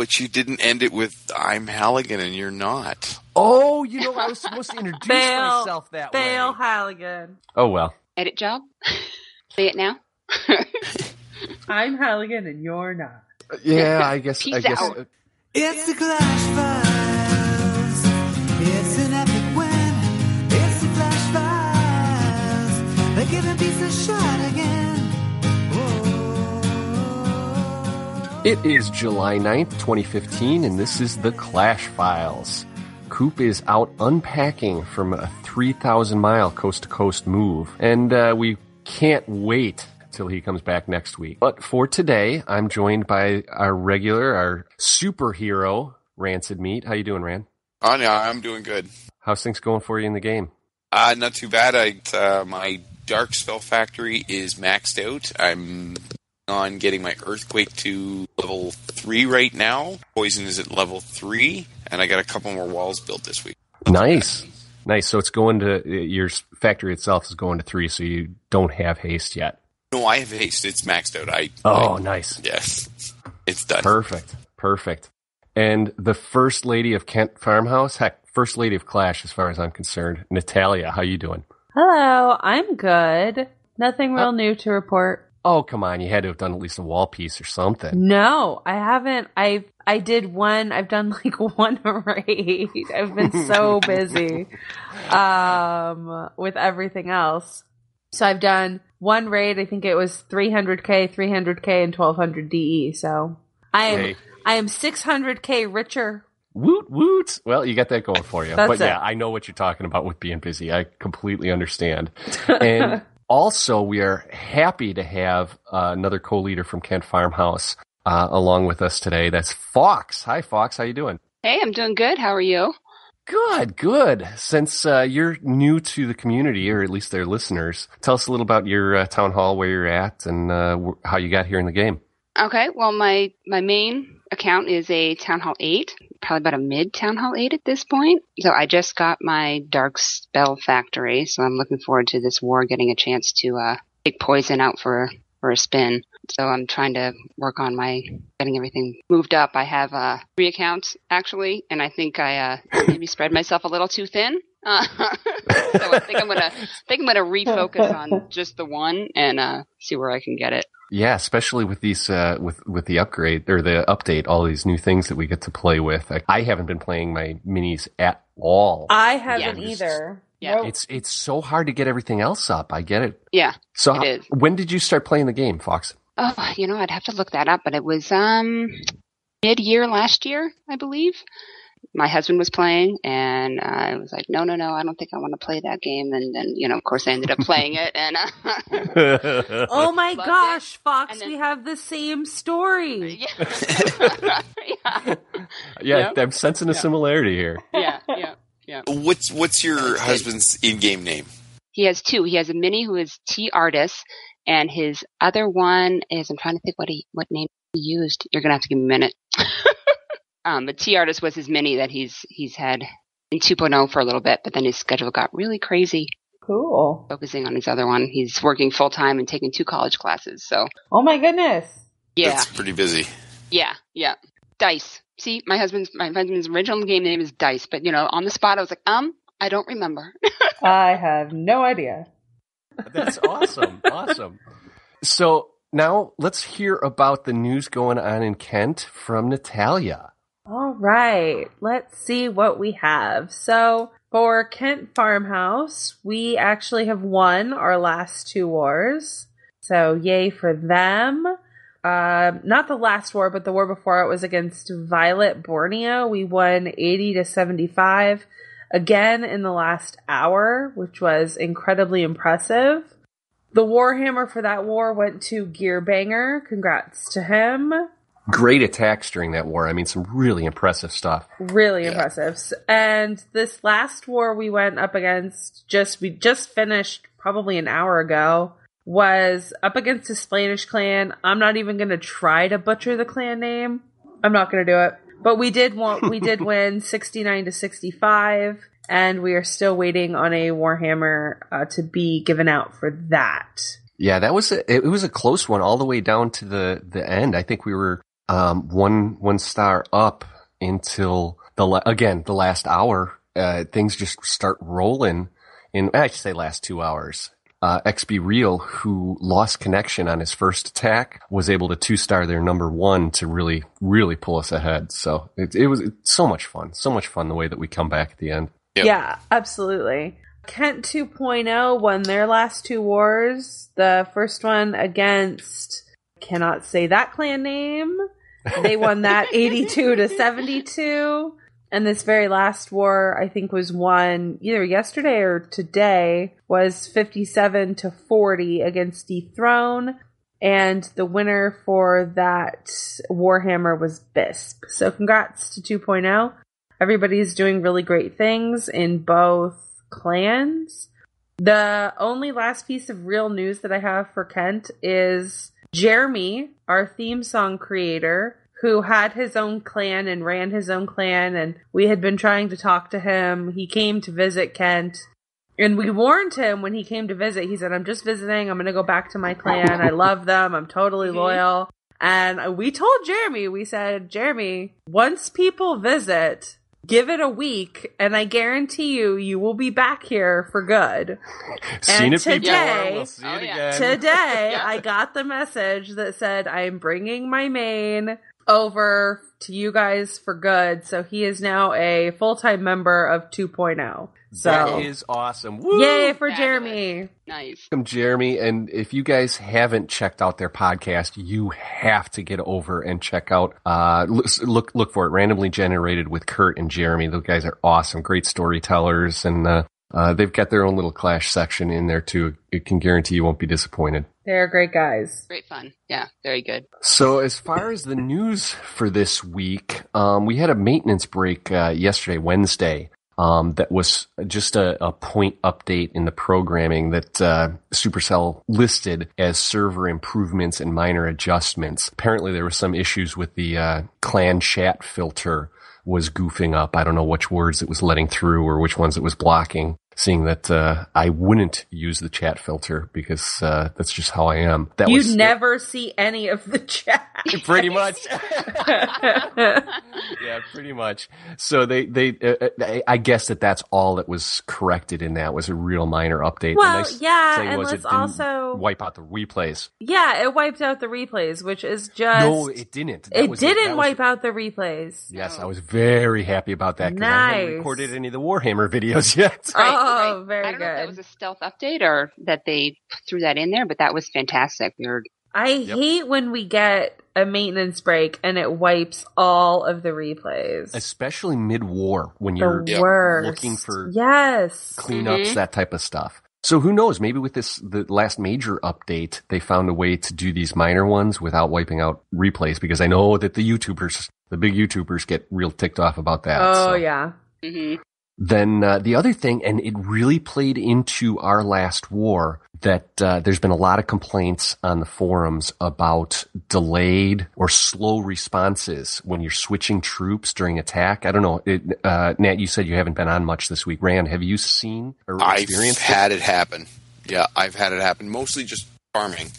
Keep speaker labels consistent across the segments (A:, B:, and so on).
A: but you didn't end it with I'm Halligan and you're not.
B: Oh, I was supposed to introduce myself that way.
C: Fail Halligan.
B: Oh, well.
D: Edit job? Say it now.
C: I'm Halligan and you're not.
B: Yeah, I guess.
D: Peace out.
E: It's the Clash Files. It's an epic win. It's the Clash Files. They're giving peace a shot again. Whoa.
B: It is July 9th, 2015, and this is the Clash Files. Coop is out unpacking from a 3,000-mile coast-to-coast move, and we can't wait till he comes back next week. But for today, I'm joined by our superhero, Rancid Meat. How you doing, Ran?
A: Oh, no, I'm doing good.
B: How's things going for you in the game?
A: Not too bad. My Dark Spell Factory is maxed out. I'm on getting my Earthquake to level 3 right now. Poison is at level 3, and I got a couple more walls built this week.
B: Nice. So it's going to, your factory itself is going to 3, so you don't have haste yet.
A: No, I have haste. It's maxed out.
B: Nice.
A: Yes. It's done.
B: Perfect. And the First Lady of Kent Farmhouse, First Lady of Clash as far as I'm concerned, Natalia, how you doing?
C: Hello, I'm good. Nothing real new to report.
B: Oh, come on. You had to have done at least a wall piece or something.
C: No, I haven't. I did one. I've done like one raid. I've been so busy with everything else. So I've done one raid. I think it was 300k, and 1200 DE. So I am 600k richer.
B: Woot. Well, you got that going for you.
C: That's it.
B: Yeah, I know what you're talking about with being busy. I completely understand. And also, we are happy to have another co-leader from Kent Farmhouse along with us today. That's Fawkes. Hi, Fawkes. How you doing?
D: Hey, I'm doing good. How are you?
B: Good. Since you're new to the community, or at least their listeners, tell us a little about your town hall, where you're at, and how you got here in the game.
D: Okay, well, my main account is a Town Hall 8, probably about a mid Town Hall 8 at this point. So I just got my Dark Spell Factory, so I'm looking forward to this war getting a chance to take Poison out for a spin. So I'm trying to work on getting everything moved up. I have 3 accounts, actually, and I think I maybe spread myself a little too thin. So I think I'm gonna refocus on just the one and see where I can get it.
B: Yeah, especially with these with the upgrade or the update, all these new things that we get to play with. I haven't been playing my minis at all.
C: I haven't either.
D: Yeah,
C: nope.
B: It's so hard to get everything else up. I get it.
D: Yeah,
B: so
D: it is.
B: When did you start playing the game, Fawkes?
D: Oh, I'd have to look that up, but it was mid-year last year, I believe. My husband was playing, and I was like, no, I don't think I want to play that game. And then, of course, I ended up playing it. And
C: oh my gosh, Fawkes, we have the same story.
D: Yeah,
B: yeah, I'm sensing a similarity here.
D: Yeah.
A: What's your husband's in-game name?
D: He has 2. He has a mini who is T Artis, and his other one is, I'm trying to think what name he used. You're gonna have to give me a minute. But T Artist was his mini that he's had in 2.0 for a little bit, but then his schedule got really crazy.
C: Cool.
D: Focusing on his other one. He's working full time and taking 2 college classes, so.
C: Oh my goodness.
D: Yeah.
A: That's pretty busy.
D: Yeah. Dice. See, my husband's original game name is Dice, but on the spot I was like, I don't remember.
C: I have no idea.
B: That's awesome. So now let's hear about the news going on in Kent from Natalia.
C: All right, let's see what we have. So for Kent Farmhouse, we actually have won our last 2 wars. So yay for them. Not the last war, but the war before it was against Violet Borneo. We won 80-75 again in the last hour, which was incredibly impressive. The Warhammer for that war went to Gearbanger. Congrats to him.
B: Great attacks during that war. I mean, some really impressive stuff.
C: Really impressive. And this last war we went up against, we just finished probably an hour ago, was up against a Splanish clan. I'm not even going to try to butcher the clan name. I'm not going to do it. But we did win 69-65, and we are still waiting on a Warhammer to be given out for that.
B: Yeah, it was a close one all the way down to the end. I think we were one star up until the last hour. Things just start rolling. I should say last 2 hours. XB Real, who lost connection on his first attack, was able to 2-star their number 1 to really, really pull us ahead. So it was so much fun. So much fun the way that we come back at the end.
A: Yep.
C: Yeah, absolutely. Kent 2.0 won their last 2 wars. The first one against, cannot say that clan name. They won that 82 to 72. And this very last war, I think, was won either yesterday or today, was 57 to 40 against Dethrone. And the winner for that Warhammer was Bisp. So congrats to 2.0. Everybody's doing really great things in both clans. The only last piece of real news that I have for Kent is Jeremy, our theme song creator, who had his own clan and ran his own clan, and we had been trying to talk to him. He came to visit Kent, and we warned him when he came to visit. He said, I'm just visiting. I'm going to go back to my clan. I love them. I'm totally loyal. And we told Jeremy, we said, Jeremy, once people visit, give it a week, and I guarantee you, you will be back here for good.
B: Seen
C: And
B: it before,
C: today,
B: we'll see it again.
C: today, I got the message that said, I am bringing my main over to you guys for good. So he is now a full-time member of 2.0. So
B: That is awesome. Woo!
C: yay for
D: Fabulous.
C: Jeremy.
D: Nice.
B: Welcome, Jeremy. And if you guys haven't checked out their podcast, you have to get over and check out, look for it, Randomly Generated with Kurt and Jeremy. Those guys are awesome, great storytellers, and they've got their own little Clash section in there too. It can guarantee you won't be disappointed.
C: They're great guys.
D: Great fun. Yeah, very good.
B: So as far as the news for this week, we had a maintenance break yesterday, Wednesday. That was just a point update in the programming that Supercell listed as server improvements and minor adjustments. Apparently there were some issues with the clan chat filter was goofing up. I don't know which words it was letting through or which ones it was blocking, seeing that I wouldn't use the chat filter because that's just how I am.
C: You never see any of the chat.
B: Pretty much. Yeah, pretty much. So I guess that's all that was corrected in that was a real minor update.
C: Well,
B: the nice
C: yeah,
B: thing
C: and
B: was
C: let's
B: it didn't
C: also
B: wipe out the replays.
C: Yeah, it wiped out the replays, which is just
B: No, it didn't.
C: It didn't wipe out the replays.
B: Yes, I was very happy about that because I hadn't recorded any of the Warhammer videos yet.
C: Oh, very
D: I don't know if that
C: good.
D: was a stealth update or that they threw that in there, but that was fantastic.
C: I hate when we get a maintenance break and it wipes all of the replays.
B: Especially mid-war when you're
C: The worst.
B: looking for
C: yes
B: cleanups, that type of stuff. So who knows? Maybe with the last major update, they found a way to do these minor ones without wiping out replays because I know that the big YouTubers get real ticked off about that.
C: Oh,
B: so.
C: yeah.
D: Mm-hmm.
B: Then the other thing, and it really played into our last war, that there's been a lot of complaints on the forums about delayed or slow responses when you're switching troops during attack. I don't know. Nat, you said you haven't been on much this week. Rand, have you seen or experienced
A: I've had it happen. Yeah, I've had it happen. Mostly just farming.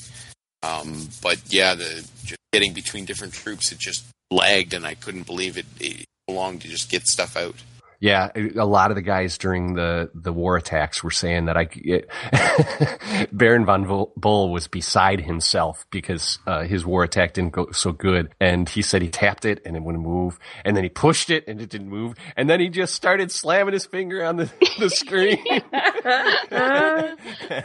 A: But yeah, just getting between different troops, it just lagged, and I couldn't believe it took so long to just get stuff out.
B: Yeah, a lot of the guys during the war attacks were saying that Baron von Bull was beside himself because his war attack didn't go so good. And he said he tapped it and it wouldn't move. And then he pushed it and it didn't move. And then he just started slamming his finger on the screen.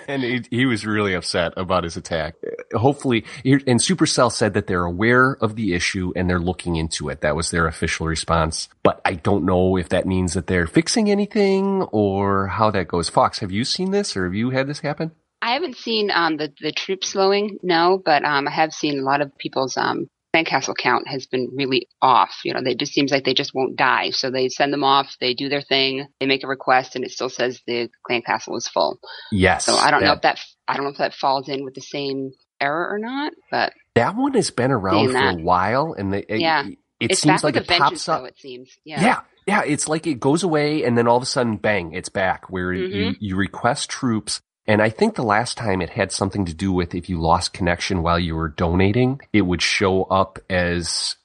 B: And he was really upset about his attack. Hopefully, and Supercell said that they're aware of the issue and they're looking into it. That was their official response. But I don't know if that means that they're fixing anything or how that goes. Fawkes, have you seen this or have you had this happen?
D: I haven't seen the troop slowing, no, but I have seen a lot of people's clan castle count has been really off. It just seems like they just won't die. So they send them off, they do their thing, they make a request, and it still says the clan castle is full.
B: Yes.
D: So I don't know if that falls in with the same error or not, but
B: that one has been around for a while, and it seems like it pops up.
D: Though, it seems, yeah.
B: Yeah, it's like it goes away, and then all of a sudden, bang, it's back. Where you request troops, And I think the last time it had something to do with if you lost connection while you were donating, it would show up as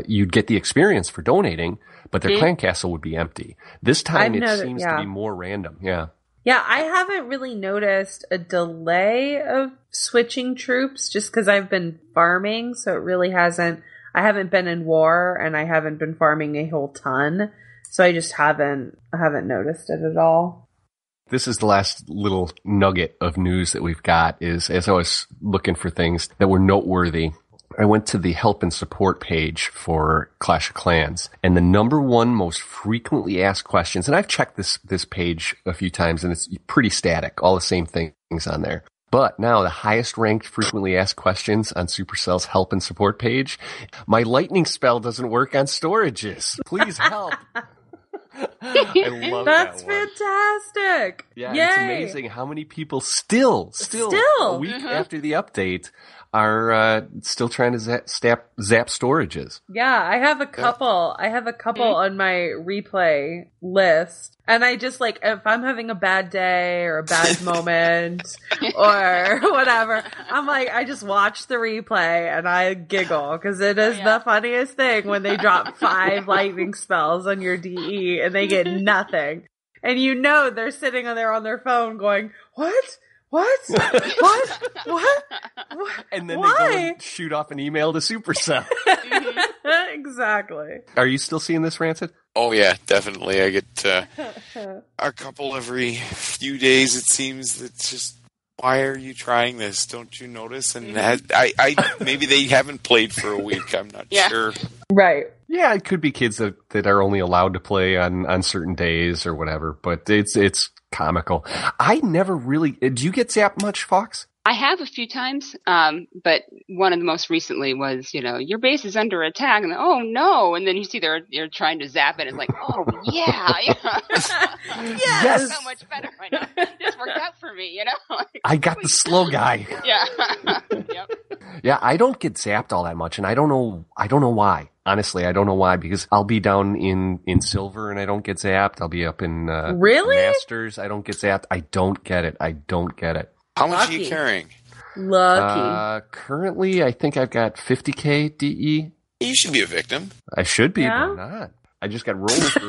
B: you'd get the experience for donating, but their clan castle would be empty. This time seems to be more random. Yeah.
C: Yeah, I haven't really noticed a delay of switching troops just because I've been farming, so it really hasn't. I haven't been in war, and I haven't been farming a whole ton, so I just haven't noticed it at all.
B: This is the last little nugget of news that we've got is, as I was looking for things that were noteworthy, I went to the help and support page for Clash of Clans, and the number one most frequently asked questions, and I've checked this page a few times, and it's pretty static, all the same things on there. But now the highest ranked frequently asked questions on Supercell's help and support page, my lightning spell doesn't work on storages. Please help. I love
C: That's
B: that one.
C: fantastic.
B: Yeah,
C: Yay.
B: it's amazing how many people still a week after the update are still trying to zap storages.
C: Yeah, I have a couple. I have a couple on my replay list. And I just if I'm having a bad day or a bad moment or whatever, I just watch the replay and I giggle because it is the funniest thing when they drop 5 lightning spells on your DE and they get nothing. And they're sitting there on their phone going, what? What? What?
B: And then
C: Why?
B: they go and shoot off an email to Supercell.
C: Exactly.
B: Are you still seeing this, Rancid?
A: Oh yeah, definitely. I get a couple every few days. It seems that's just, why are you trying this? Don't you notice? And I maybe they haven't played for a week. I'm not sure.
C: Right.
B: Yeah, it could be kids that are only allowed to play on certain days or whatever. But it's comical. I never really. Do you get zapped much, Fawkes?
D: I have a few times, but one of the most recently was, your base is under attack, and oh no, and then you see you're trying to zap it, and it's like, oh yeah,
B: Yes,
D: so much better right now. This worked out for me,
B: I got the slow guy.
D: Yeah. Yep.
B: Yeah, I don't get zapped all that much, and I don't know why. Honestly, I don't know why, because I'll be down in silver and I don't get zapped. I'll be up in
C: really?
B: Masters. I don't get zapped. I don't get it.
A: How much
C: Lucky.
A: are you carrying?
C: Lucky.
B: Currently, I think I've got 50k DE.
A: You should be a victim.
B: I should be,
C: Yeah?
B: but I'm not. I just got rolled for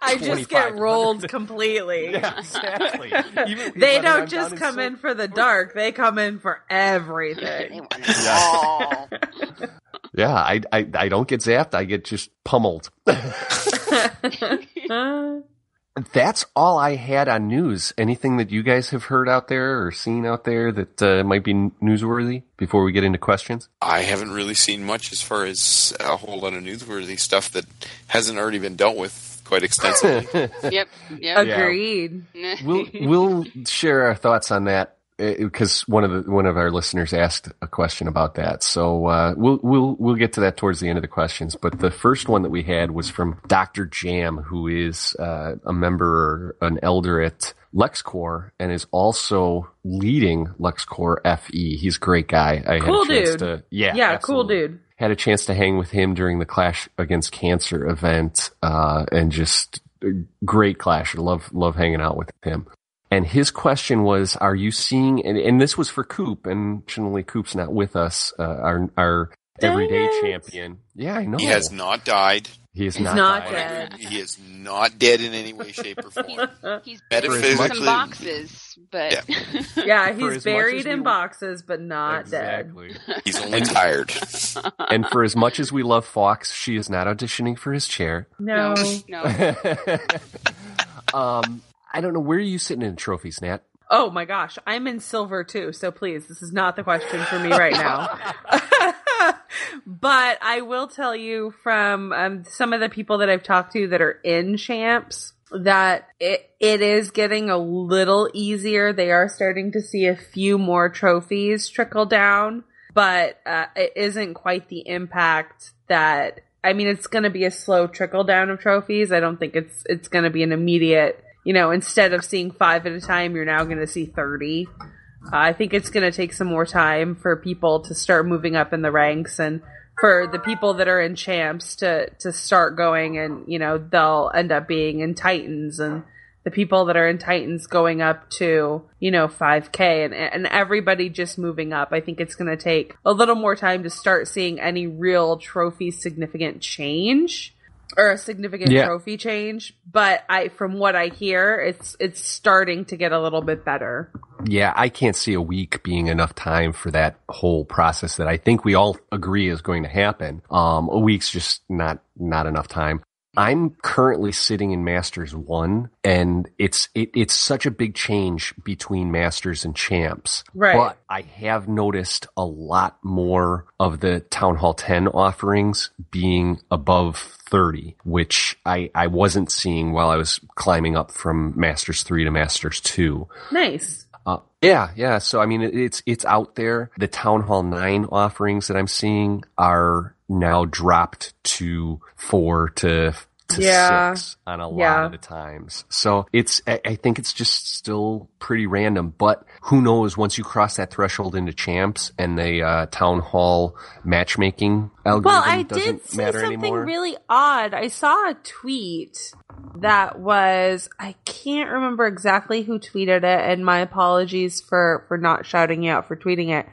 C: I just get
B: 2,500.
C: rolled completely.
B: Yeah, exactly.
C: They don't just come in for the dark. They come in for everything.
B: Yeah, I don't get zapped. I get just pummeled. That's all I had on news. Anything that you guys have heard out there or seen out there that might be newsworthy before we get into questions?
A: I haven't really seen much as far as a whole lot of newsworthy stuff that hasn't already been dealt with quite extensively.
D: Yep.
C: Agreed.
B: We'll share our thoughts on that because one of our listeners asked a question about that. So we'll get to that towards the end of the questions. But the first one that we had was from Dr. Jam, who is a member, an elder at LexCorp, and is also leading LexCorp FE. He's a great guy. I
C: Cool
B: had a chance
C: dude.
B: to,
C: Yeah, cool dude.
B: Had a chance to hang with him during the Clash Against Cancer event, and just great Clasher. Love hanging out with him. And his question was, are you seeing, and this was for Coop, and fortunately Coop's not with us, our everyday champion. Yeah, I know.
A: He has not died.
B: He's
C: not
B: died.
C: dead.
A: He is not dead in any way, shape, or form.
D: He's buried in
A: Metaphysically-
D: some boxes, but
C: Yeah,
B: For
C: he's
B: as much
C: buried
B: as
C: in
B: we-
C: boxes, but not dead.
B: Exactly.
A: He's only tired.
B: And for as much as we love Fawkes, she is not auditioning for his chair.
C: No.
D: no.
B: I don't know, where are you sitting in trophies, Nat?
C: Oh my gosh, I'm in silver too, so please, this is not the question for me right now. But I will tell you from some of the people that I've talked to that are in champs that it is getting a little easier. They are starting to see a few more trophies trickle down, but it isn't quite the impact that, I mean, it's going to be a slow trickle down of trophies. I don't think it's going to be an immediate, instead of seeing 5 at a time, you're now going to see 30. I think it's going to take some more time for people to start moving up in the ranks and for the people that are in champs to start going, and, they'll end up being in Titans and the people that are in Titans going up to, 5K and everybody just moving up. I think it's going to take a little more time to start seeing any real trophy significant change. Or a significant trophy change, but from what I hear, it's starting to get a little bit better.
B: Yeah, I can't see a week being enough time for that whole process that I think we all agree is going to happen. A week's just not enough time. I'm currently sitting in Masters 1, and it's such a big change between Masters and Champs.
C: Right.
B: But I have noticed a lot more of the Town Hall 10 offerings being above 30, which I wasn't seeing while I was climbing up from Masters 3 to Masters 2.
C: Nice.
B: Yeah. So, I mean, it's out there. The Town Hall 9 offerings that I'm seeing are now dropped to 4 to 6 on a lot of the times. So I think it's just still pretty random, but who knows, once you cross that threshold into Champs and the Town Hall matchmaking algorithm doesn't matter anymore.
C: Something really odd. I saw a tweet that was, I can't remember exactly who tweeted it, and my apologies for not shouting you out for tweeting it.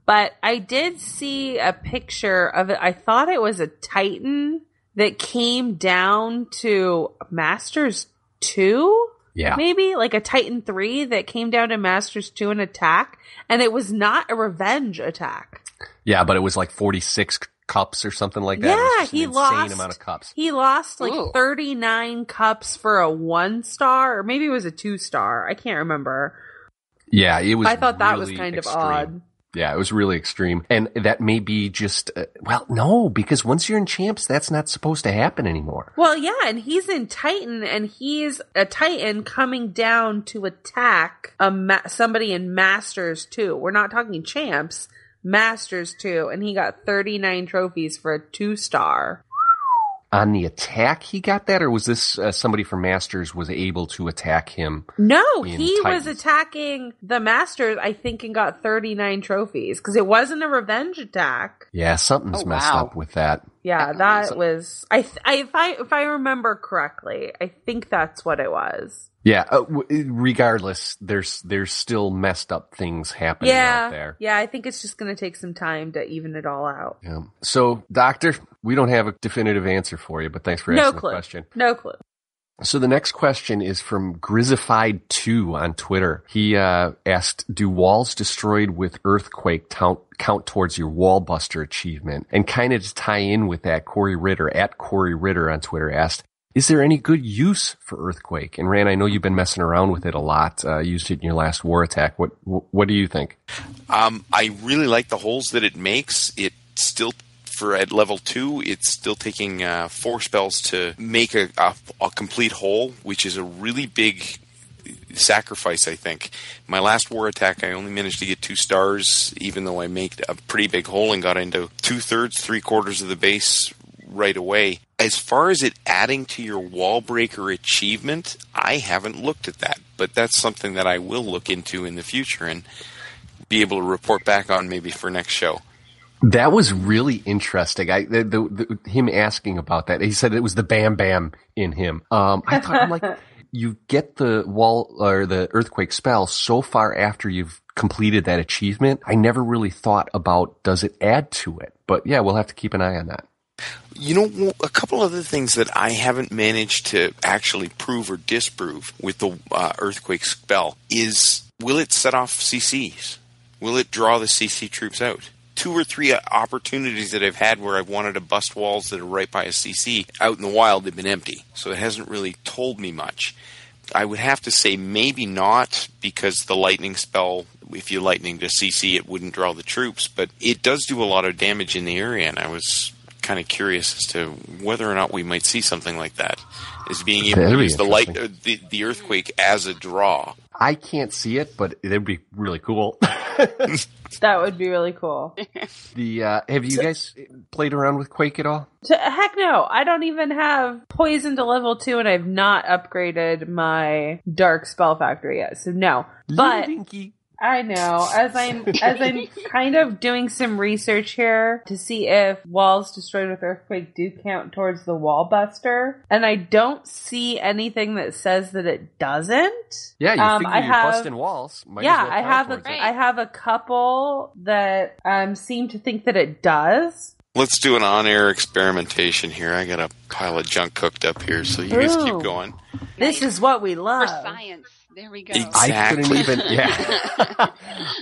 C: But I did see a picture of it. I thought it was a Titan that came down to Masters 2?
B: Yeah.
C: Maybe? Like a Titan 3 that came down to Masters 2 and attack. And it was not a revenge attack.
B: Yeah, but it was like 46 cups or something like that.
C: Yeah,
B: it was just
C: he
B: an
C: lost.
B: insane amount of cups.
C: He lost like 39 cups for a 1-star, or maybe it was a 2-star. I can't remember.
B: Yeah, it was.
C: I thought that was
B: really
C: kind
B: extreme.
C: of odd.
B: Yeah, it was really extreme. And that may be just, no, because once you're in Champs, that's not supposed to happen anymore.
C: Well, yeah, and he's in Titan, and he's a Titan coming down to attack somebody in Masters 2. We're not talking Champs, Masters 2, and he got 39 trophies for a 2-star.
B: On the attack, he got that, or was this somebody from Masters was able to attack him?
C: No, he
B: Titans?
C: was attacking the Masters, I think, and got 39 trophies because it wasn't a revenge attack.
B: Yeah, something's messed up with that.
C: Yeah, that was. If I remember correctly, I think that's what it was.
B: Yeah, regardless, there's still messed up things happening out there.
C: Yeah, I think it's just going to take some time to even it all out.
B: Yeah. So, Doctor, we don't have a definitive answer for you, but thanks for asking the question.
C: No clue.
B: So the next question is from Grizified2 on Twitter. He asked, do walls destroyed with earthquake count towards your wall buster achievement? And kind of to tie in with that, Corey Ritter on Twitter asked, is there any good use for earthquake? And Rand, I know you've been messing around with it a lot. Used it in your last war attack. What do you think?
A: I really like the holes that it makes. It still, at level 2, it's still taking 4 spells to make a complete hole, which is a really big sacrifice, I think. My last war attack, I only managed to get 2 stars, even though I made a pretty big hole and got into 2/3, 3/4 of the base right away. As far as it adding to your wall breaker achievement, I haven't looked at that, but that's something that I will look into in the future and be able to report back on maybe for next show.
B: That was really interesting. Him asking about that, he said it was the bam bam in him. I thought, I'm like, you get the wall or the earthquake spell so far after you've completed that achievement. I never really thought about, does it add to it? But yeah, we'll have to keep an eye on that.
A: You know, a couple other things that I haven't managed to actually prove or disprove with the earthquake spell is, will it set off CCs? Will it draw the CC troops out? 2 or 3 opportunities that I've had where I've wanted to bust walls that are right by a CC out in the wild have been empty, so it hasn't really told me much. I would have to say maybe not, because the lightning spell, if you lightning to CC, it wouldn't draw the troops, but it does do a lot of damage in the area, and I was kind of curious as to whether or not we might see something like that, is being able to use the earthquake as a draw.
B: I can't see it, but it'd be really cool.
C: That would be really cool.
B: Have you guys played around with Quake at all?
C: Heck no. I don't even have poison to level 2, and I've not upgraded my dark spell factory yet, so no. But I know. As I'm kind of doing some research here to see if walls destroyed with earthquake do count towards the wall buster, and I don't see anything that says that it doesn't.
B: Yeah, you figure you're busting walls. Might as well count towards it.
C: I have a couple that seem to think that it does.
A: Let's do an on-air experimentation here. I got a pile of junk cooked up here, so you guys keep going.
C: This is what we love.
D: For science. There we go.
A: Exactly.
B: I couldn't even,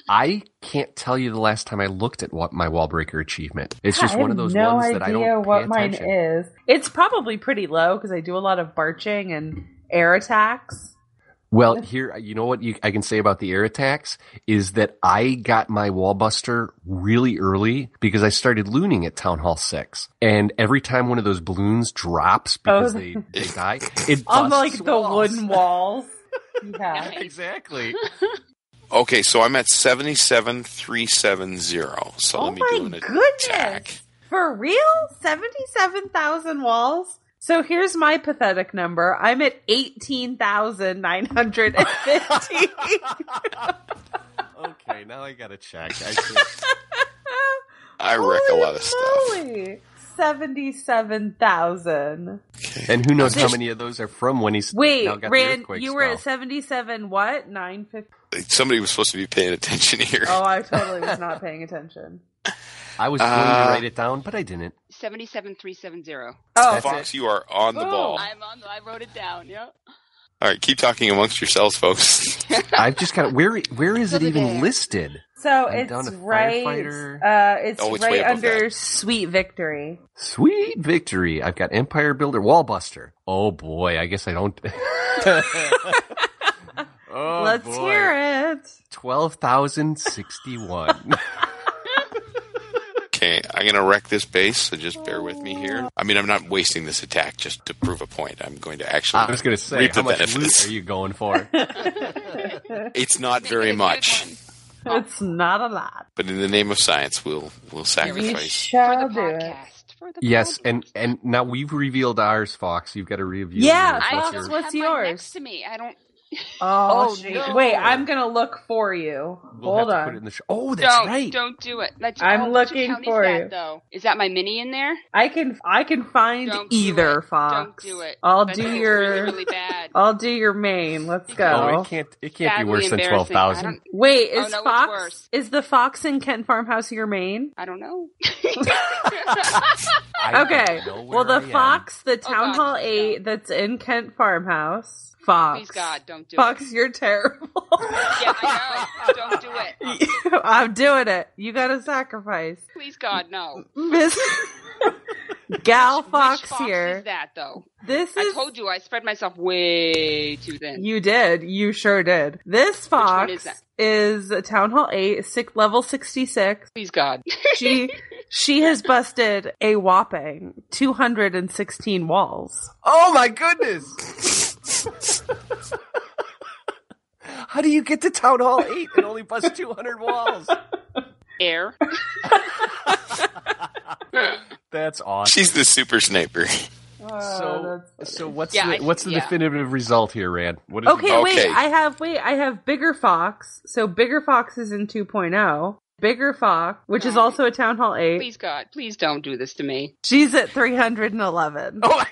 B: I can't tell you the last time I looked at what my wall breaker achievement. It's just one of those ones that I don't pay
C: what
B: attention.
C: Mine is. It's probably pretty low because I do a lot of barching and air attacks.
B: Well, here, you know what I can say about the air attacks is that I got my wall buster really early because I started looning at Town Hall 6. And every time one of those balloons drops because they die, it busts
C: on like the
B: walls.
C: wooden walls. Yeah,
B: exactly.
A: Okay, so I'm at 77,370. So let me do an attack.
C: For real? 77,000 walls? So here's my pathetic number. I'm at 18,950.
B: Okay, now I gotta check.
A: I wreck a lot of stuff.
C: 77,000.
A: Okay.
B: And who knows how many of those are from when he's now got the
C: Rand,
B: earthquake
C: you were
B: spell.
C: at 77 what? 950?
A: Somebody was supposed to be paying attention here.
C: Oh, I totally was not paying attention.
B: I was going to write it down, but I didn't.
D: 77,370.
C: Oh,
A: Fox, you are on the ball.
D: I wrote it down, yep.
A: All right, keep talking amongst yourselves, folks.
B: I've just got where is it even listed?
C: So
B: I'm
C: it's
B: down to
C: right.
B: firefighter.
C: It's
A: way
C: right
A: above
C: under
A: that.
C: Sweet Victory.
B: Sweet victory. I've got Empire Builder, Wall Buster. Oh boy, I guess I don't. Oh,
C: Let's
B: boy.
C: hear it.
B: 12,061.
A: Okay, I'm going to wreck this base, so just bear with me here. I mean, I'm not wasting this attack just to prove a point. I'm going to actually
B: I was going to say,
A: reap
B: how
A: the
B: much
A: benefits.
B: loot are you going for?
A: It's not very much,
C: It's not a lot.
A: but in the name of science, we'll
C: We
A: sacrifice.
C: shall
D: For
C: do
D: the
C: it.
D: podcast. For the
B: Yes,
D: podcast.
B: and now we've revealed ours, Fox. You've got to reveal
C: Yeah,
B: yours.
D: I
C: Fox,
B: What's
D: don't
B: yours?
C: what's
D: have mine
C: yours?
D: next to me. I don't.
C: Oh,
B: no.
C: wait, I'm going to look for you.
B: We'll
C: Hold
B: have to
C: on.
B: put it in the show. Oh, that's right.
D: Don't do it.
C: I'm
D: which
C: looking
D: account
C: for
D: is that,
C: you.
D: Though is that my mini in there?
C: I can find
D: Don't do
C: either,
D: it.
C: Fox.
D: Don't do it.
C: I'll
D: That's
C: do
D: really,
C: your
D: really bad.
C: I'll do your main. Let's
B: Oh,
C: go.
B: it can't be
D: Sadly
B: worse than
D: embarrassing. I
B: 12,000.
D: don't-
C: Wait,
D: Oh,
C: is
D: no, it's
C: Fox
D: worse.
C: is the Fox in Kent Farmhouse your main?
D: I don't know.
B: I
C: Okay.
B: don't know
C: Well,
B: where
C: the
B: I am.
C: Fox, the Town
D: God,
C: Hall
D: please
C: 8 that's in Kent Farmhouse. Fox.
D: Please God, don't do
C: Fox, you're terrible.
D: Yeah, I know. Don't do it.
C: I'm doing it. You got to sacrifice.
D: Please God, no.
C: Miss Gal
D: Which
C: Fox
D: Fox
C: here.
D: is that though?
C: This
D: I
C: is
D: told you I spread myself way too thin.
C: You did. You sure did. This Fox
D: one is that?
C: is Town Hall 8, level 66.
D: Please God.
C: She has busted a whopping 216 walls.
B: Oh my goodness! How do you get to Town Hall 8 and only bust 200 walls?
D: Air.
B: That's awesome.
A: She's the super sniper.
B: So what's
D: Yeah,
B: the
D: yeah.
B: definitive result here, Rand? What is
C: Okay,
B: it?
C: wait.
A: Okay.
C: I have Bigger Fox. So Bigger Fox is in 2.0. Bigger Fox, which is also a Town Hall 8.
D: Please God, please don't do this to me.
C: She's at 311.
B: Oh,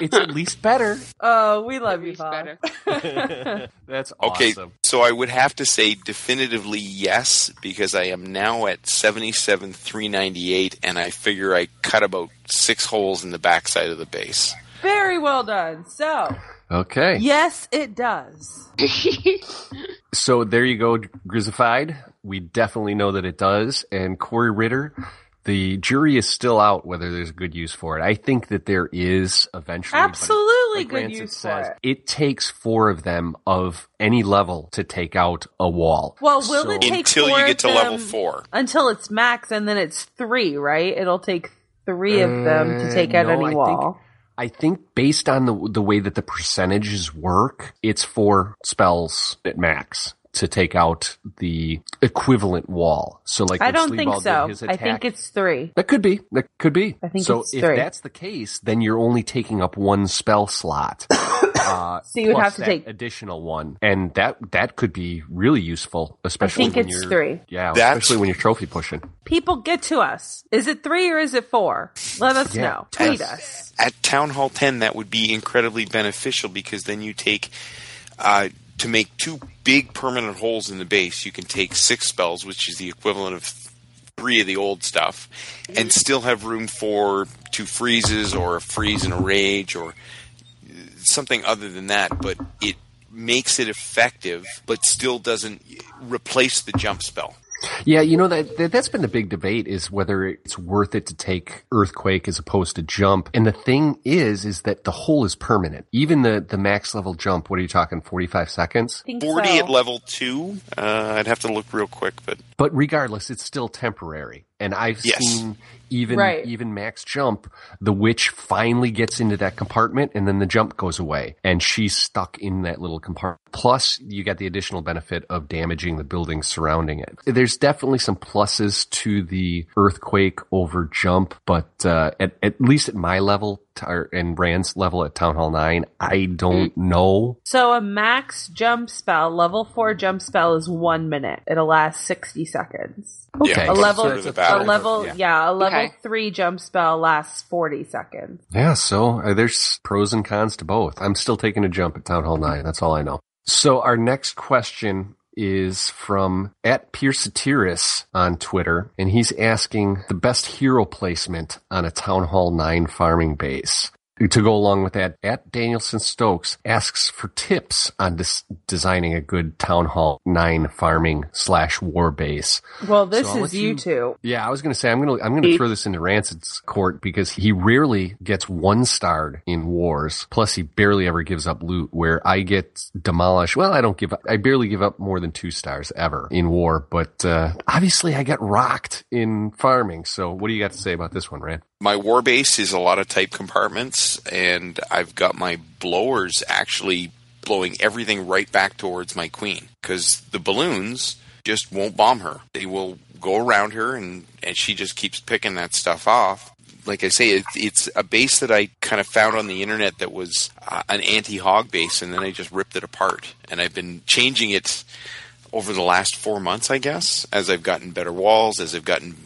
B: it's at least better.
C: Oh, we love
D: At
C: you,
D: least
C: Fox.
D: better.
B: That's
A: Okay,
B: awesome.
A: so I would have to say definitively yes, because I am now at 77,398, and I figure I cut about 6 holes in the backside of the base.
C: Very well done. So,
B: Okay.
C: yes, it does.
B: So there you go, Grizzified. We definitely know that it does. And Corey Ritter, the jury is still out whether there's a good use for it. I think that there is eventually. but
C: Absolutely
B: like
C: good
B: Rancid
C: use
B: says,
C: for it.
B: it takes 4 of them of any level to take out a wall.
C: Well, will it take
A: Until
C: 4
A: you
C: of
A: get to
C: them
A: level 4.
C: Until it's max, and then it's 3, right? It'll take 3 of them to take out
B: no,
C: any wall.
B: I think based on the way that the percentages work, it's 4 spells at max to take out the equivalent wall. So like
C: I
B: when
C: don't
B: Sleeball
C: think
B: did
C: so.
B: his
C: I
B: attack,
C: think it's 3.
B: That could be.
C: I think
B: so
C: it's
B: if
C: 3.
B: that's the case, then you're only taking up 1 spell slot.
C: So you would
B: plus
C: have to
B: that
C: take.
B: additional one, and that could be really useful, especially
C: think
B: when
C: it's
B: you're
C: 3.
B: Yeah,
A: That's-
B: especially when you're trophy pushing.
C: People, get to us. Is it 3 or is it 4? Let us
B: Yeah.
C: know. Tweet us.
A: At Town Hall 10, that would be incredibly beneficial because then you take, to make 2 big permanent holes in the base, you can take 6 spells, which is the equivalent of 3 of the old stuff, and still have room for 2 freezes or a freeze and a rage or something other than that, but it makes it effective, but still doesn't replace the jump spell.
B: Yeah, that's been the big debate is whether it's worth it to take Earthquake as opposed to Jump. And the thing is that the hole is permanent. Even the max level jump, what are you talking, 45 seconds?
A: 40
C: so.
A: at level 2. I'd have to look real quick, but
B: But regardless, it's still temporary. And I've
A: Yes.
B: seen even
C: Right.
B: even max jump, the witch finally gets into that compartment and then the jump goes away. And she's stuck in that little compartment. Plus, you get the additional benefit of damaging the buildings surrounding it. There's definitely some pluses to the Earthquake over jump, but at least at my level and Rand's level at Town Hall 9, I don't know.
C: So a max jump spell, level 4 jump spell is 1 minute. It'll last 60 seconds.
B: Okay.
C: A level,
A: sort of the battle.
C: a level,
B: Yeah.
C: a level
D: Okay.
C: 3 jump spell lasts 40 seconds.
B: Yeah, so there's pros and cons to both. I'm still taking a jump at Town Hall 9. That's all I know. So our next question is from @Piercetiris on Twitter, and he's asking the best hero placement on a Town Hall 9 farming base. To go along with that, @Danielson Stokes asks for tips on designing a good Town Hall 9 farming /war base.
C: Well, this
B: So I'll
C: is
B: let
C: you
B: you-
C: two.
B: Yeah, I was going to say I'm going to throw this into Rancid's court because he rarely gets 1-starred in wars. Plus, he barely ever gives up loot. Where I get demolished. Well, I barely give up more than 2 stars ever in war. But obviously, I get rocked in farming. So, what do you got to say about this one, Rand?
A: my war base is a lot of type compartments, and I've got my blowers actually blowing everything right back towards my queen because the balloons just won't bomb her. They will go around her, and she just keeps picking that stuff off. Like I say, it's a base that I kind of found on the internet that was an anti-hog base, and then I just ripped it apart. And I've been changing it over the last 4 months, I guess, as I've gotten better walls, as I've gotten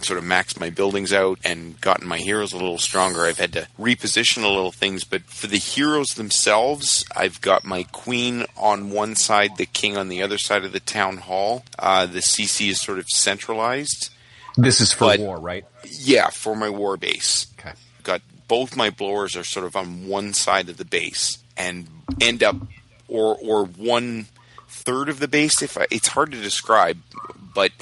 A: sort of maxed my buildings out and gotten my heroes a little stronger. I've had to reposition a little things, but for the heroes themselves, I've got my queen on one side, the king on the other side of the town hall. The CC is sort of centralized.
B: This is for
A: But-
B: war, right?
A: Yeah, for my war base.
B: Okay.
A: Got both my blowers are sort of on one side of the base and end up or 1/3 of the base. It's hard to describe, but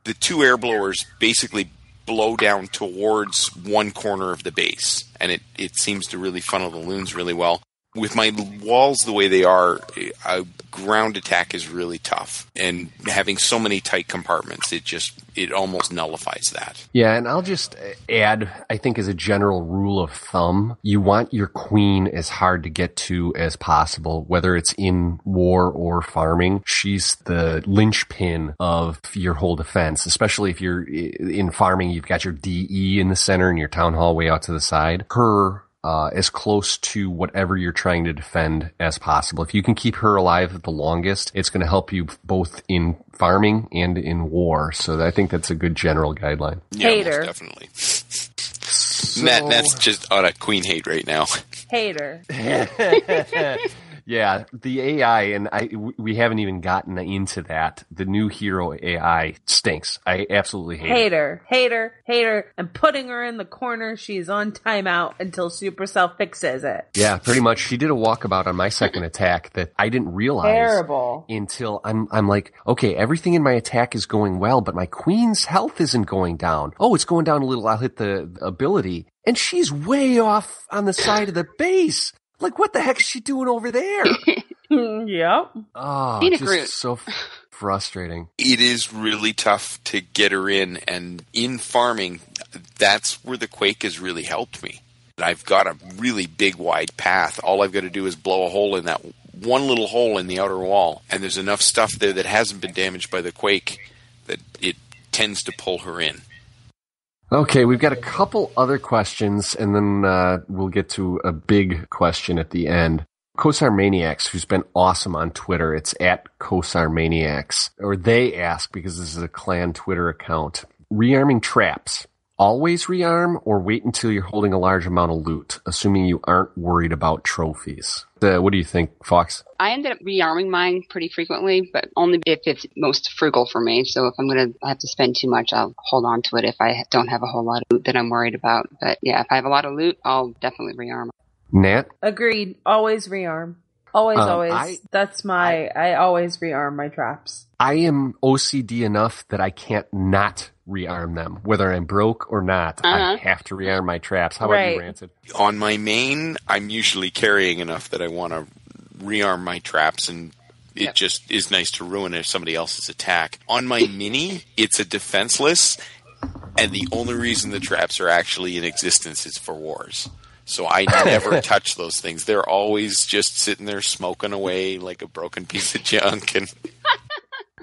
A: the 2 air blowers basically blow down towards one corner of the base, and it seems to really funnel the loons really well. With my walls the way they are, a ground attack is really tough, and having so many tight compartments, it almost nullifies that.
B: Yeah, and I'll just add, I think as a general rule of thumb, you want your queen as hard to get to as possible, whether it's in war or farming. She's the linchpin of your whole defense, especially if you're in farming, you've got your DE in the center and your town hall way out to the side. Her as close to whatever you're trying to defend as possible. If you can keep her alive the longest, it's going to help you both in farming and in war. So I think that's a good general guideline.
A: Yeah,
C: Hater.
A: most definitely. Matt's just on a queen hate right now.
C: Hater.
B: Yeah, the AI, and we haven't even gotten into that. The new hero AI stinks. I absolutely hate it.
C: Hater. I'm putting her in the corner. She's on timeout until Supercell fixes it.
B: Yeah, pretty much. She did a walkabout on my second attack that I didn't realize
C: Terrible.
B: until I'm like, okay, everything in my attack is going well, but my queen's health isn't going down. Oh, it's going down a little. I'll hit the ability, and she's way off on the side of the base. Like, what the heck is she doing over there?
C: Yep.
B: Oh,
D: Peanut
B: just
D: Groot.
B: so frustrating.
A: It is really tough to get her in, and in farming, that's where the Quake has really helped me. I've got a really big, wide path. All I've got to do is blow a hole in that one little hole in the outer wall, and there's enough stuff there that hasn't been damaged by the Quake that it tends to pull her in.
B: Okay, we've got a couple other questions, and then we'll get to a big question at the end. Kosar Maniacs, who's been awesome on Twitter. It's at Kosar Maniacs. Or they ask, because this is a clan Twitter account. Rearming traps. Always rearm or wait until you're holding a large amount of loot, assuming you aren't worried about trophies. What do you think, Fawkes?
D: I ended up rearming mine pretty frequently, but only if it's most frugal for me. So if I'm going to have to spend too much, I'll hold on to it. If I don't have a whole lot of loot that I'm worried about. But yeah, if I have a lot of loot, I'll definitely rearm.
B: Nat?
C: Agreed. Always rearm. Always. I always rearm my traps.
B: I am OCD enough that I can't not rearm them. Whether I'm broke or not, I have to rearm my traps. How about you, Rancid?
A: On my main, I'm usually carrying enough that I want to rearm my traps, and it just is nice to ruin if somebody else's attack. On my mini, it's a defenseless, and the only reason the traps are actually in existence is for wars. So I never touch those things. They're always just sitting there smoking away like a broken piece of junk. And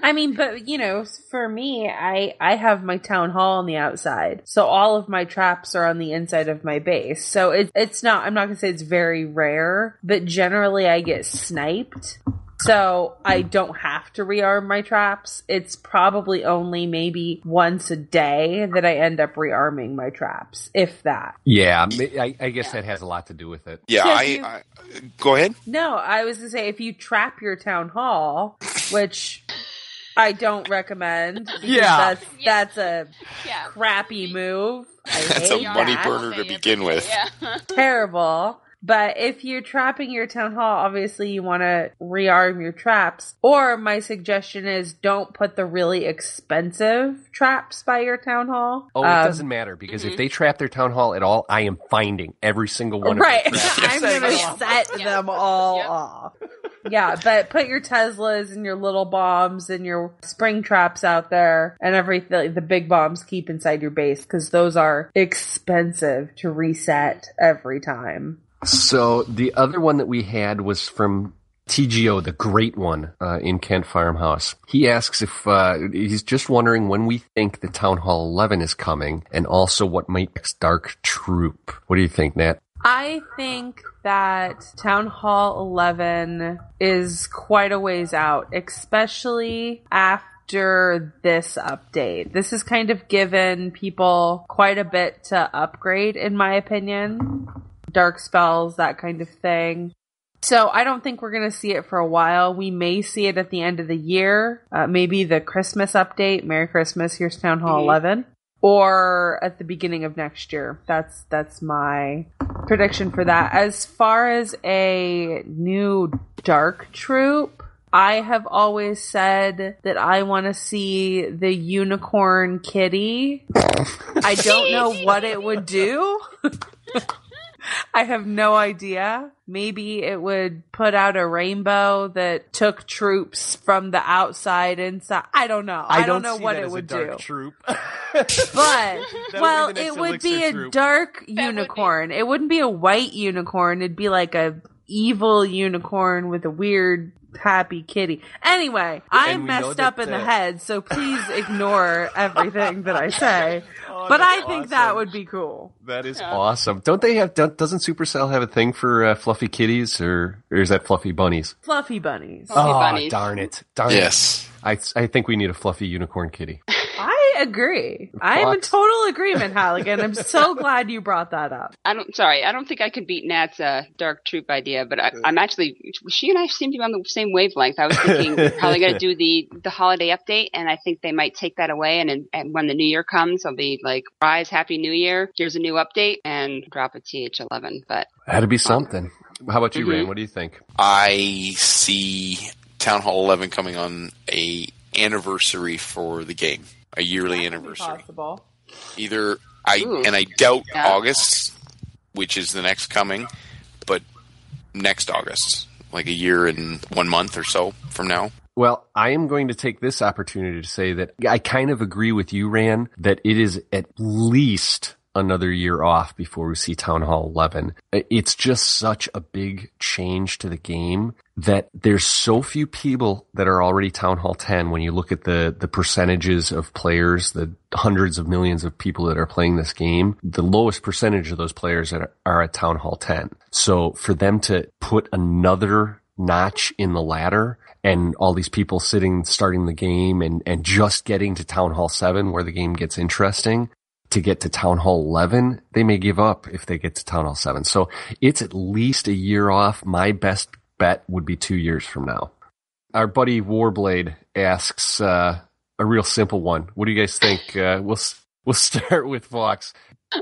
C: I mean, but, you know, for me, I have my town hall on the outside. So all of my traps are on the inside of my base. So it's not, I'm not going to say it's very rare, but generally I get sniped. So I don't have to rearm my traps. It's probably only maybe once a day that I end up rearming my traps, if that.
B: Yeah, I guess that has a lot to do with it.
A: Yeah, I go ahead.
C: No, I was going to say, if you trap your town hall, which I don't recommend.
B: Yeah.
C: That's a crappy move.
A: That's a money burner to begin with.
D: Yeah.
C: Terrible. But if you're trapping your town hall, obviously you want to rearm your traps. Or my suggestion is don't put the really expensive traps by your town hall.
B: Oh, it doesn't matter, because if they trap their town hall at all, I am finding every single one of
C: right.
B: them.
C: I'm going to set them all off. Yeah, but put your Teslas and your little bombs and your spring traps out there, and everything. The big bombs keep inside your base, because those are expensive to reset every time.
B: So the other one that we had was from TGO, the great one, in Kent Farmhouse. He asks if he's just wondering when we think the Town Hall 11 is coming, and also what might next Dark Troop. What do you think, Nat?
C: I think that Town Hall 11 is quite a ways out, especially after this update. This has kind of given people quite a bit to upgrade, in my opinion. Dark spells, that kind of thing. So I don't think we're going to see it for a while. We may see it at the end of the year. Maybe the Christmas update. Merry Christmas, here's Town Hall 11. Or at the beginning of next year. That's my prediction for that. As far as a new Dark Troop, I have always said that I want to see the unicorn kitty. I don't know what it would do. I have no idea. Maybe it would put out a rainbow that took troops from the outside inside. I don't know. I don't know what it would do.
B: Troop.
C: But, well, it would be a dark unicorn. It wouldn't be a white unicorn. It'd be like a evil unicorn with a weird happy kitty. Anyway, I'm messed up in the head, so please ignore everything that I say. But I think that would be cool.
B: That is awesome. Don't they have? Doesn't Supercell have a thing for fluffy kitties, or is that fluffy bunnies?
C: Fluffy bunnies.
D: Bunnies.
B: Darn it!
A: Yes.
B: I think we need a fluffy unicorn kitty.
C: I agree. I'm in total agreement, Halligan. I'm so glad you brought that up.
D: I don't think I could beat Nat's Dark Troop idea, but I'm actually, she and I seem to be on the same wavelength. I was thinking we're probably going to do the holiday update, and I think they might take that away, and when the new year comes, I'll be like, rise, happy new year, here's a new update, and drop a TH11. But
B: that'd be something. How about you, Rain? What do you think?
A: I see Town Hall 11 coming on a anniversary for the game. A yearly anniversary.
C: Possible.
A: Either I doubt August, which is the next coming, but next August, like a year and 1 month or so from now.
B: Well, I am going to take this opportunity to say that I kind of agree with you, Ran, that it is at least another year off before we see Town Hall 11. It's just such a big change to the game that there's so few people that are already Town Hall 10 when you look at the percentages of players, the hundreds of millions of people that are playing this game. The lowest percentage of those players that are at Town Hall 10. So for them to put another notch in the ladder and all these people starting the game and just getting to Town Hall 7 where the game gets interesting, to get to Town Hall 11, they may give up if they get to Town Hall 7. So it's at least a year off. My best bet would be 2 years from now. Our buddy Warblade asks a real simple one. What do you guys think? We'll start with Fawkes.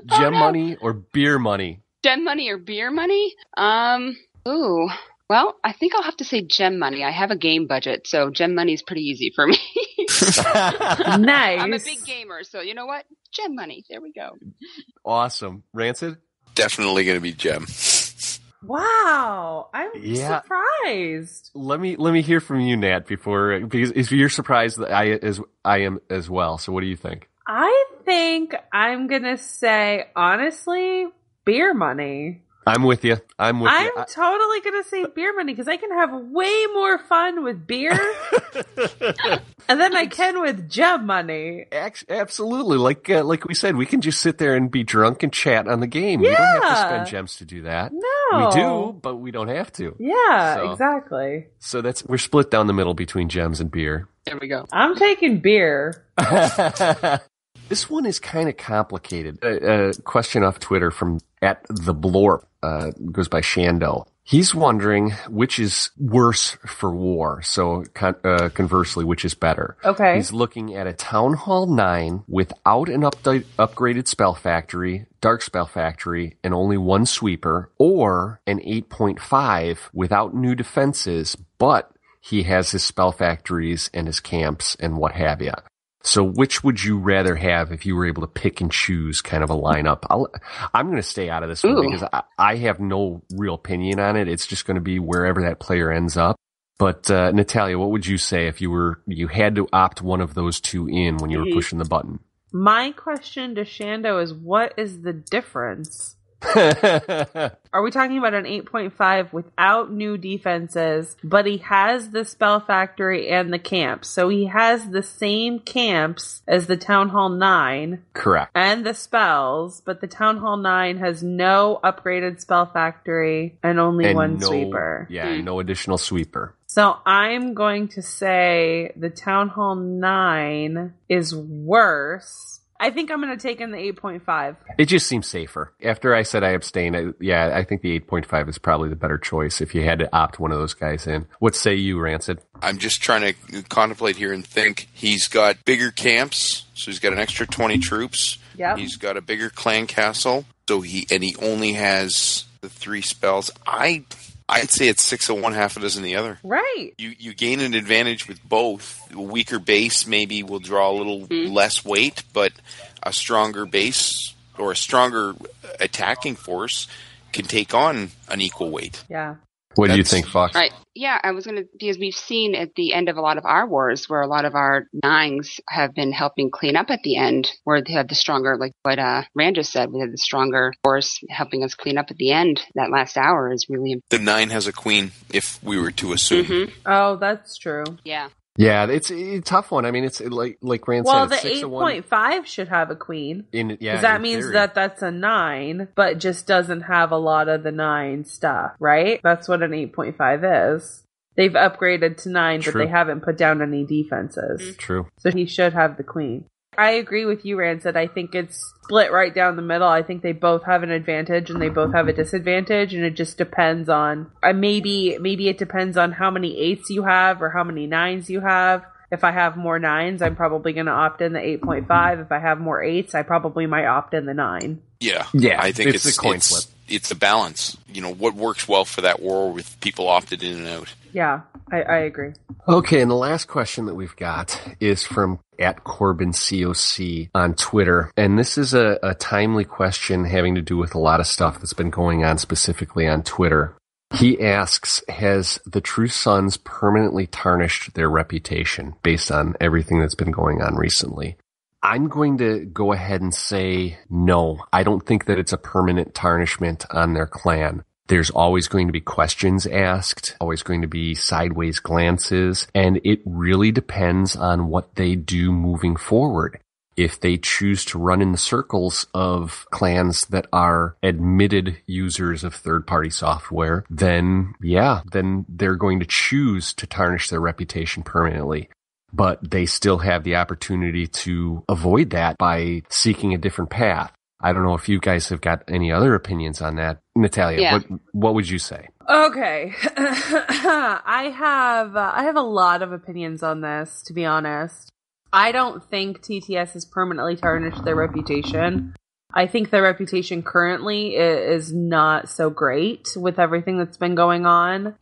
B: Gem money or beer money?
D: Gem money or beer money? Ooh. Well, I think I'll have to say gem money. I have a game budget, so gem money is pretty easy for me.
C: Nice.
D: I'm a big gamer, so you know what? Gem money. There we go.
B: Awesome. Rancid?
A: Definitely going to be gem.
C: Wow, I'm surprised.
B: Let me hear from you, Nat, because if you're surprised, I am as well. So what do you think?
C: I think I'm gonna say, honestly, beer money.
B: I'm with you. I'm
C: totally going to say beer money because I can have way more fun with beer and then I can with gem money.
B: Absolutely. Like we said, we can just sit there and be drunk and chat on the game.
C: Yeah.
B: We don't have to spend gems to do that.
C: No.
B: We do, but we don't have to.
C: Yeah, exactly.
B: So we're split down the middle between gems and beer.
D: There we go.
C: I'm taking beer.
B: This one is kind of complicated. A question off Twitter from @theblorp goes by Shando. He's wondering which is worse for war. So conversely, which is better.
C: Okay.
B: He's looking at a Town Hall 9 without an upgraded spell factory, dark spell factory, and only one sweeper, or an 8.5 without new defenses, but he has his spell factories and his camps and what have you. So which would you rather have if you were able to pick and choose kind of a lineup? I'm going to stay out of this one because I have no real opinion on it. It's just going to be wherever that player ends up. But Natalia, what would you say if you had to opt one of those two in when you were pushing the button?
C: My question to Shando is, what is the difference? Are we talking about an 8.5 without new defenses, but he has the spell factory and the camps? So he has the same camps as the Town Hall 9.
B: Correct.
C: And the spells, but the Town Hall 9 has no upgraded spell factory and only one sweeper.
B: Yeah, no additional sweeper.
C: So I'm going to say the Town Hall 9 is worse. I think I'm going to take in the 8.5.
B: It just seems safer. After I said I abstain, I think the 8.5 is probably the better choice if you had to opt one of those guys in. What say you, Rancid?
A: I'm just trying to contemplate here and think. He's got bigger camps, so he's got an extra 20 troops.
C: Yep.
A: He's got a bigger clan castle, so he only has the 3 spells. I'd say it's 6 of one, half a dozen the other.
C: Right.
A: You gain an advantage with both. A weaker base maybe will draw a little less weight, but a stronger base or a stronger attacking force can take on an equal weight.
C: Yeah.
B: What do you think, Fawkes?
D: Right. Yeah, I was going to, because we've seen at the end of a lot of our wars where a lot of our 9s have been helping clean up at the end, where they have the stronger, like what Rand just said, we have the stronger force helping us clean up at the end. That last hour is really important.
A: The 9 has a queen, if we were to assume.
D: Mm-hmm.
C: Oh, that's true.
D: Yeah.
B: Yeah, it's a tough one. I mean, it's like Rand said.
C: Well, the
B: 8.5
C: should have a queen.
B: Because
C: that means that's a 9, but just doesn't have a lot of the 9 stuff, right? That's what an 8.5 is. They've upgraded to 9, but they haven't put down any defenses.
B: True.
C: So he should have the queen. I agree with you, Rancid. I think it's split right down the middle. I think they both have an advantage and they both have a disadvantage, and it just depends on maybe it depends on how many 8s you have or how many 9s you have. If I have more 9s, I'm probably going to opt in the 8.5. If I have more 8s, I probably might opt in the 9.
A: Yeah.
B: Yeah.
A: I think
B: it's a coin flip.
A: It's a balance. You know, what works well for that war with people opted in and out.
C: Yeah, I agree.
B: Okay, and the last question that we've got is from @CorbinCoc on Twitter. And this is a timely question having to do with a lot of stuff that's been going on specifically on Twitter. He asks, has the True Sons permanently tarnished their reputation based on everything that's been going on recently? I'm going to go ahead and say no. I don't think that it's a permanent tarnishment on their clan. There's always going to be questions asked, always going to be sideways glances, and it really depends on what they do moving forward. If they choose to run in the circles of clans that are admitted users of third-party software, then they're going to choose to tarnish their reputation permanently. But they still have the opportunity to avoid that by seeking a different path. I don't know if you guys have got any other opinions on that. Natalia, what would you say?
C: Okay. I have a lot of opinions on this, to be honest. I don't think TTS has permanently tarnished their reputation. I think their reputation currently is not so great with everything that's been going on.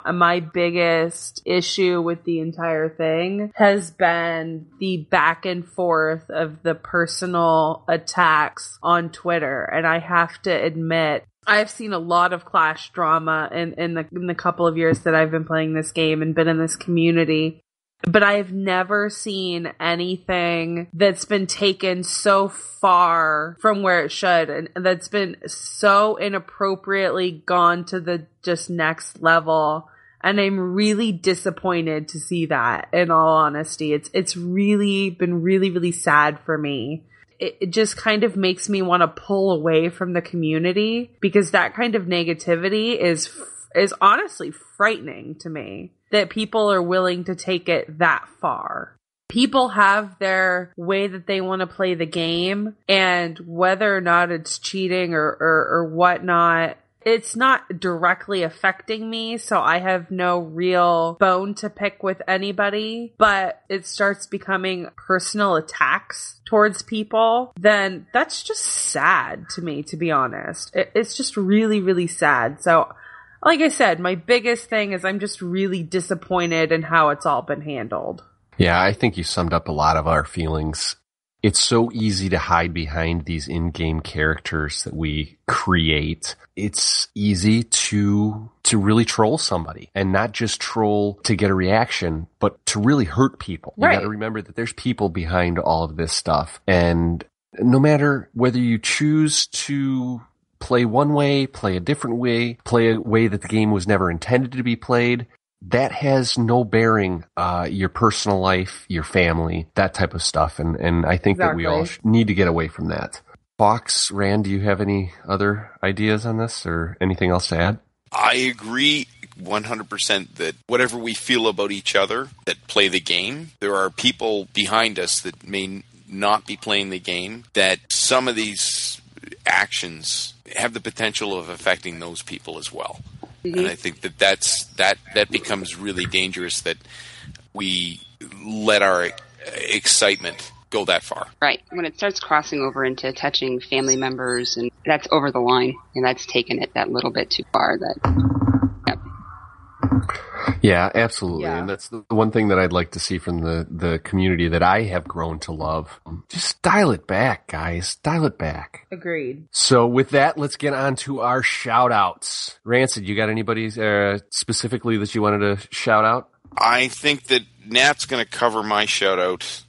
C: My biggest issue with the entire thing has been the back and forth of the personal attacks on Twitter. And I have to admit, I've seen a lot of Clash drama in the couple of years that I've been playing this game and been in this community. But I've never seen anything that's been taken so far from where it should, and that's been so inappropriately gone to the just next level. And I'm really disappointed to see that, in all honesty. It's really been really, really sad for me. It just kind of makes me want to pull away from the community, because that kind of negativity is honestly frightening to me, that people are willing to take it that far. People have their way that they want to play the game, and whether or not it's cheating or whatnot, it's not directly affecting me, so I have no real bone to pick with anybody, but it starts becoming personal attacks towards people, then that's just sad to me, to be honest. It's just really, really sad. So, like I said, my biggest thing is I'm just really disappointed in how it's all been handled.
B: Yeah, I think you summed up a lot of our feelings. It's so easy to hide behind these in-game characters that we create. It's easy to really troll somebody, and not just troll to get a reaction, but to really hurt people.
C: Right.
B: You got to remember that there's people behind all of this stuff. And no matter whether you choose to play one way, play a different way, play a way that the game was never intended to be played, that has no bearing, your personal life, your family, that type of stuff. And I think that we all need to get away from that. Fawkes, Rand, do you have any other ideas on this or anything else to add?
A: I agree 100% that whatever we feel about each other that play the game, there are people behind us that may not be playing the game, that some of these actions have the potential of affecting those people as well. Mm-hmm. And I think that becomes really dangerous, that we let our excitement go that far.
D: Right. When it starts crossing over into touching family members, and that's over the line, and that's taken it that little bit too far.
B: Yeah, absolutely.
C: Yeah.
B: And that's the one thing that I'd like to see from the community that I have grown to love. Just dial it back, guys. Dial it back.
C: Agreed.
B: So with that, let's get on to our shout-outs. Rancid, you got anybody specifically that you wanted to shout out?
A: I think that Nat's going to cover my shout-out.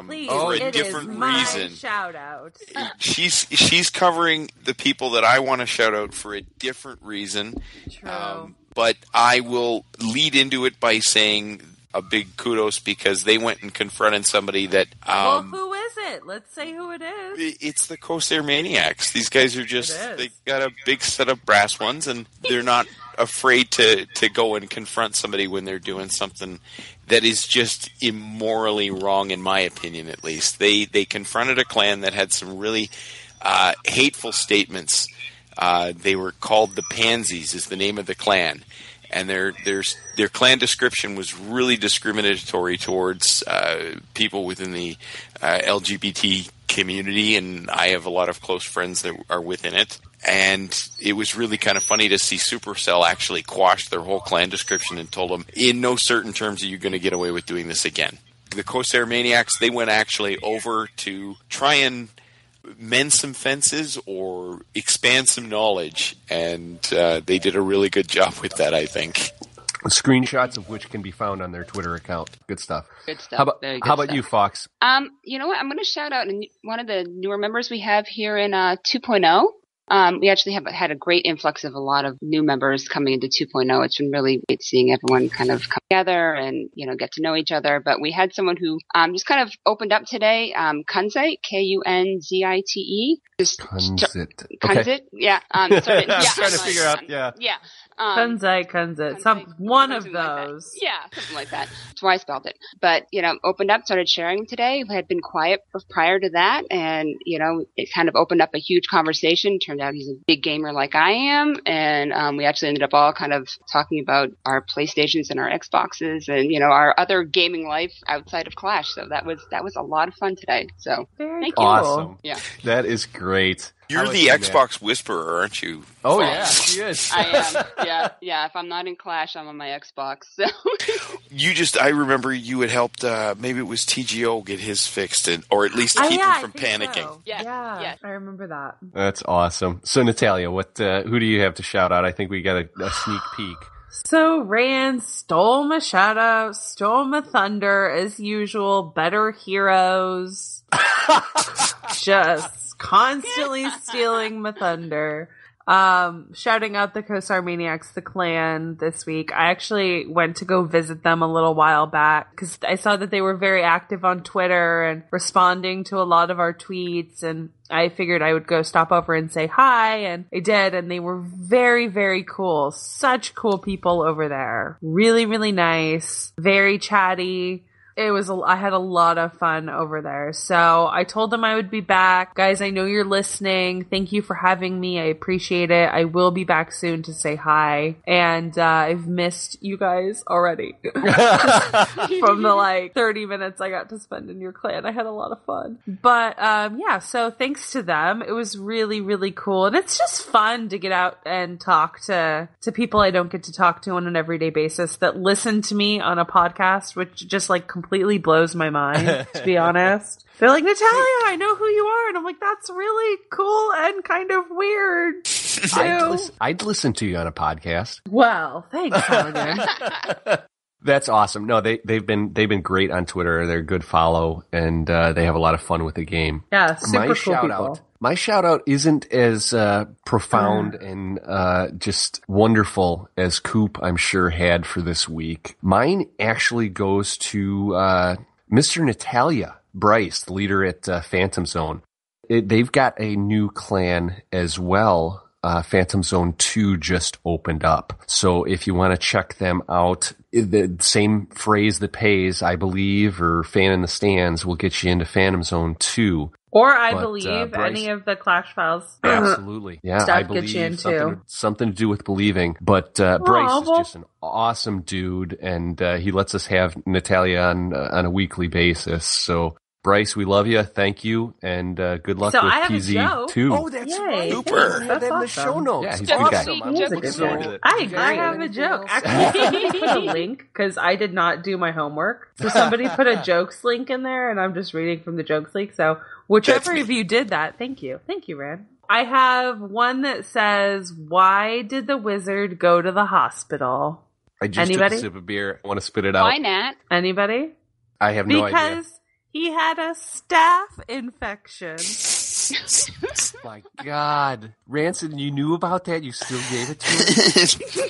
C: Please.
A: For a
C: it
A: different
C: is my
A: reason.
C: shout-out.
A: She's covering the people that I want to shout out for a different reason.
C: True.
A: But I will lead into it by saying a big kudos, because they went and confronted somebody that...
C: well, who is it? Let's say who it is.
A: It's the Corsair Maniacs. These guys are just... They got a big set of brass ones, and they're not afraid to go and confront somebody when they're doing something that is just immorally wrong, in my opinion, at least. They confronted a clan that had some really hateful statements. They were called the Pansies, is the name of the clan. And their clan description was really discriminatory towards people within the LGBT community, and I have a lot of close friends that are within it. And it was really kind of funny to see Supercell actually quash their whole clan description and told them, in no certain terms are you going to get away with doing this again. The Corsair Maniacs, they went actually over to try and mend some fences or expand some knowledge, and they did a really good job with that, I think.
B: Screenshots of which can be found on their Twitter account. Good stuff.
D: Good stuff.
B: How about,
D: Very good
B: how about
D: stuff.
B: you, Fawkes?
D: You know what? I'm going to shout out one of the newer members we have here in 2.0. We actually have had a great influx of a lot of new members coming into 2.0. It's been really great seeing everyone kind of come together and, get to know each other. But we had someone who just kind of opened up today, Kunzite, Kunzite.
B: Kunzit.
D: Kunzit? Yeah.
B: I'm trying to figure out,
D: Yeah.
C: Kunzite. One of those.
D: Yeah, something like that. That's why I spelled it. But, opened up, started sharing today. We had been quiet prior to that. And, it kind of opened up a huge conversation. Turned out he's a big gamer like I am. And we actually ended up all kind of talking about our PlayStations and our Xboxes and, our other gaming life outside of Clash. So that was a lot of fun today. So thank you.
B: Awesome.
D: Yeah.
B: That is great.
A: You're the Xbox whisperer, aren't you?
B: Oh, yeah, she is.
D: I am. Yeah. If I'm not in Clash, I'm on my Xbox. So.
A: I remember you had helped, maybe it was TGO get his fixed, or at least keep him from panicking.
C: So.
D: Yes,
C: Yeah,
D: yes.
C: I remember that.
B: That's awesome. So, Natalia, who do you have to shout out? I think we got a sneak peek.
C: So Rand stole my shout out, stole my thunder as usual. Better heroes. Just constantly stealing my thunder. Shouting out the Kosar Maniacs, the clan this week. I actually went to go visit them a little while back because I saw that they were very active on Twitter and responding to a lot of our tweets, and I figured I would go stop over and say hi, and I did, and they were very, very cool. Such cool people over there. Really, really nice. Very chatty. I had a lot of fun over there. So I told them I would be back. Guys, I know you're listening. Thank you for having me. I appreciate it. I will be back soon to say hi. And I've missed you guys already. From the 30 minutes I got to spend in your clan. I had a lot of fun. But so thanks to them. It was really, really cool. And it's just fun to get out and talk to people I don't get to talk to on an everyday basis that listen to me on a podcast, which just completely blows my mind, to be honest. They're like, Natalia, I know who you are. And I'm like, that's really cool and kind of weird.
B: I'd listen to you on a podcast.
C: Well, thanks, Morgan.
B: That's awesome. No, they've been great on Twitter. They're a good follow, and they have a lot of fun with the game.
C: Yeah, super cool people.
B: My shout out isn't as profound and just wonderful as Coop, I'm sure, had for this week. Mine actually goes to Mr. Natalia Bryce, the leader at Phantom Zone. They've got a new clan as well. Phantom Zone 2 just opened up. So if you want to check them out, the same phrase that pays, I believe, or fan in the stands will get you into Phantom Zone 2.
C: Or I believe Bryce, any of the Clash Files.
B: Absolutely. Yeah,
C: stuff
B: I believe
C: gets you into.
B: Something to do with believing. But Bryce is just an awesome dude, and he lets us have Natalia on a weekly basis. So Bryce, we love you. Thank you, and good luck with PZ2.
C: Oh, that's
B: right.
A: Super.
B: That's awesome. The show notes. Yeah, he's
C: awesome. A good guy. I agree. I have a joke. Actually, somebody put a link because I did not do my homework. So somebody put a jokes link in there, and I'm just reading from the jokes link. So whichever of you did that, thank you. Thank you, Ran. I have one that says, "Why did the wizard go to the hospital?"
B: Anybody? Took a sip of beer. I want to spit it out.
D: Why not?
C: Anybody?
B: I have no idea.
C: Because he had a staph infection.
B: My God. Ranson, you knew about that? You still gave it to him?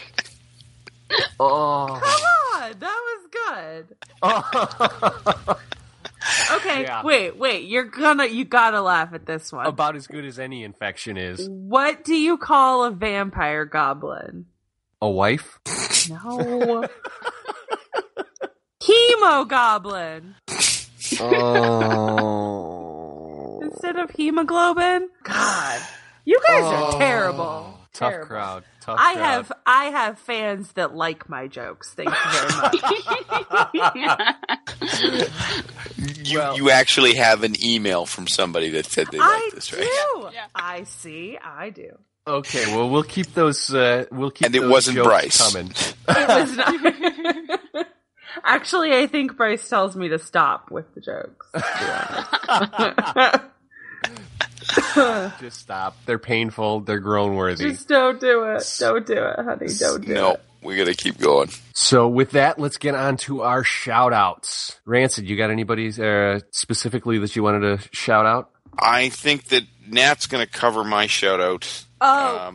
B: Oh.
C: Come on. That was good. Okay, yeah. Wait. You gotta laugh at this one.
B: About as good as any infection is.
C: What do you call a vampire goblin?
B: A wife?
C: No. Hemogoblin.
B: Oh.
C: Instead of hemoglobin? God. You guys are terrible.
B: Tough
C: terrible.
B: Crowd.
C: I have fans that like my jokes. Thank you very
A: much. You actually have an email from somebody that said they like this, right?
C: I do. Yeah. I do.
B: Okay, well, we'll keep those. And
A: it wasn't
B: jokes
A: Bryce
B: coming.
C: It was not. Actually, I think Bryce tells me to stop with the jokes.
B: Just stop. They're painful. They're groan worthy.
C: Just don't do it. Don't do it, honey. Don't do it.
A: we got to keep going.
B: So with that, let's get on to our shout-outs. Rancid, you got anybody specifically that you wanted to shout out?
A: I think that Nat's going to cover my shout-out.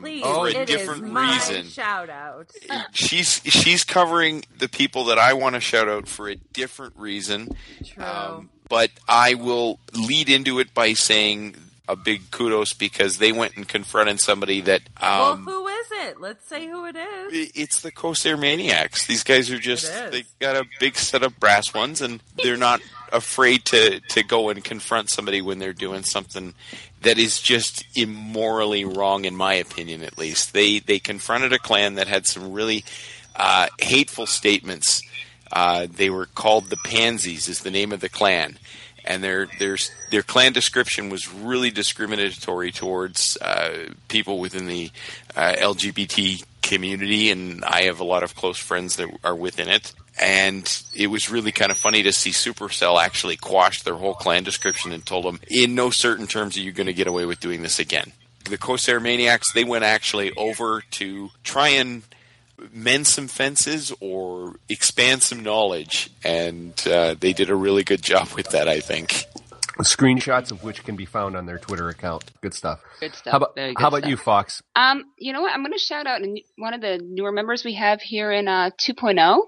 C: Please.
A: For a
C: It
A: different
C: is my
A: reason.
C: shout out.
A: She's covering the people that I want to shout out for a different reason.
C: True.
A: But I will lead into it by saying a big kudos because they went and confronted somebody that...
C: well, who is it? Let's say who it is.
A: It's the Corsair Maniacs. These guys are just... They got a big set of brass ones, and they're not afraid to go and confront somebody when they're doing something that is just immorally wrong, in my opinion, at least. They confronted a clan that had some really hateful statements. They were called the Pansies, is the name of the clan. And their clan description was really discriminatory towards people within the LGBT community, and I have a lot of close friends that are within it. And it was really kind of funny to see Supercell actually quash their whole clan description and told them, in no certain terms are you going to get away with doing this again. The Corsair Maniacs, they went actually over to try and mend some fences or expand some knowledge, and they did a really good job with that, I think.
B: Screenshots of which can be found on their Twitter account. Good stuff.
D: Good stuff.
B: How about you, Fawkes?
D: You know what? I'm going to shout out one of the newer members we have here in 2.0.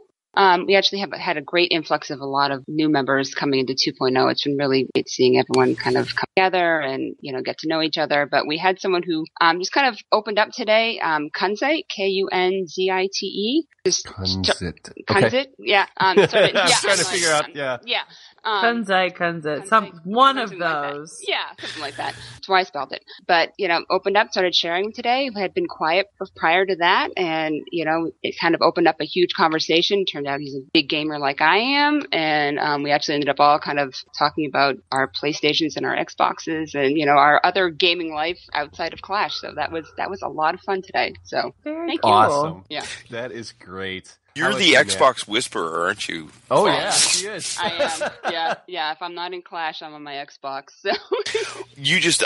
D: We actually have had a great influx of a lot of new members coming into 2.0. It's been really great seeing everyone kind of come together and, get to know each other. But we had someone who just kind of opened up today, Kunzite, Kunzite.
B: Kunzite.
D: Kunzite? Yeah.
B: I'm trying to figure out, yeah.
D: Yeah.
C: Kunzite. One of those.
D: Yeah, something like that. That's why I spelled it. But, opened up, started sharing today. We had been quiet prior to that. And, it kind of opened up a huge conversation. Turned out he's a big gamer like I am. And we actually ended up all kind of talking about our PlayStations and our Xboxes and, our other gaming life outside of Clash. So that was a lot of fun today. So thank you.
B: Awesome.
D: Yeah.
B: That is great.
A: You're the Xbox whisperer, aren't you?
B: Oh, yeah, she is.
D: I am. Yeah. If I'm not in Clash, I'm on my Xbox. So.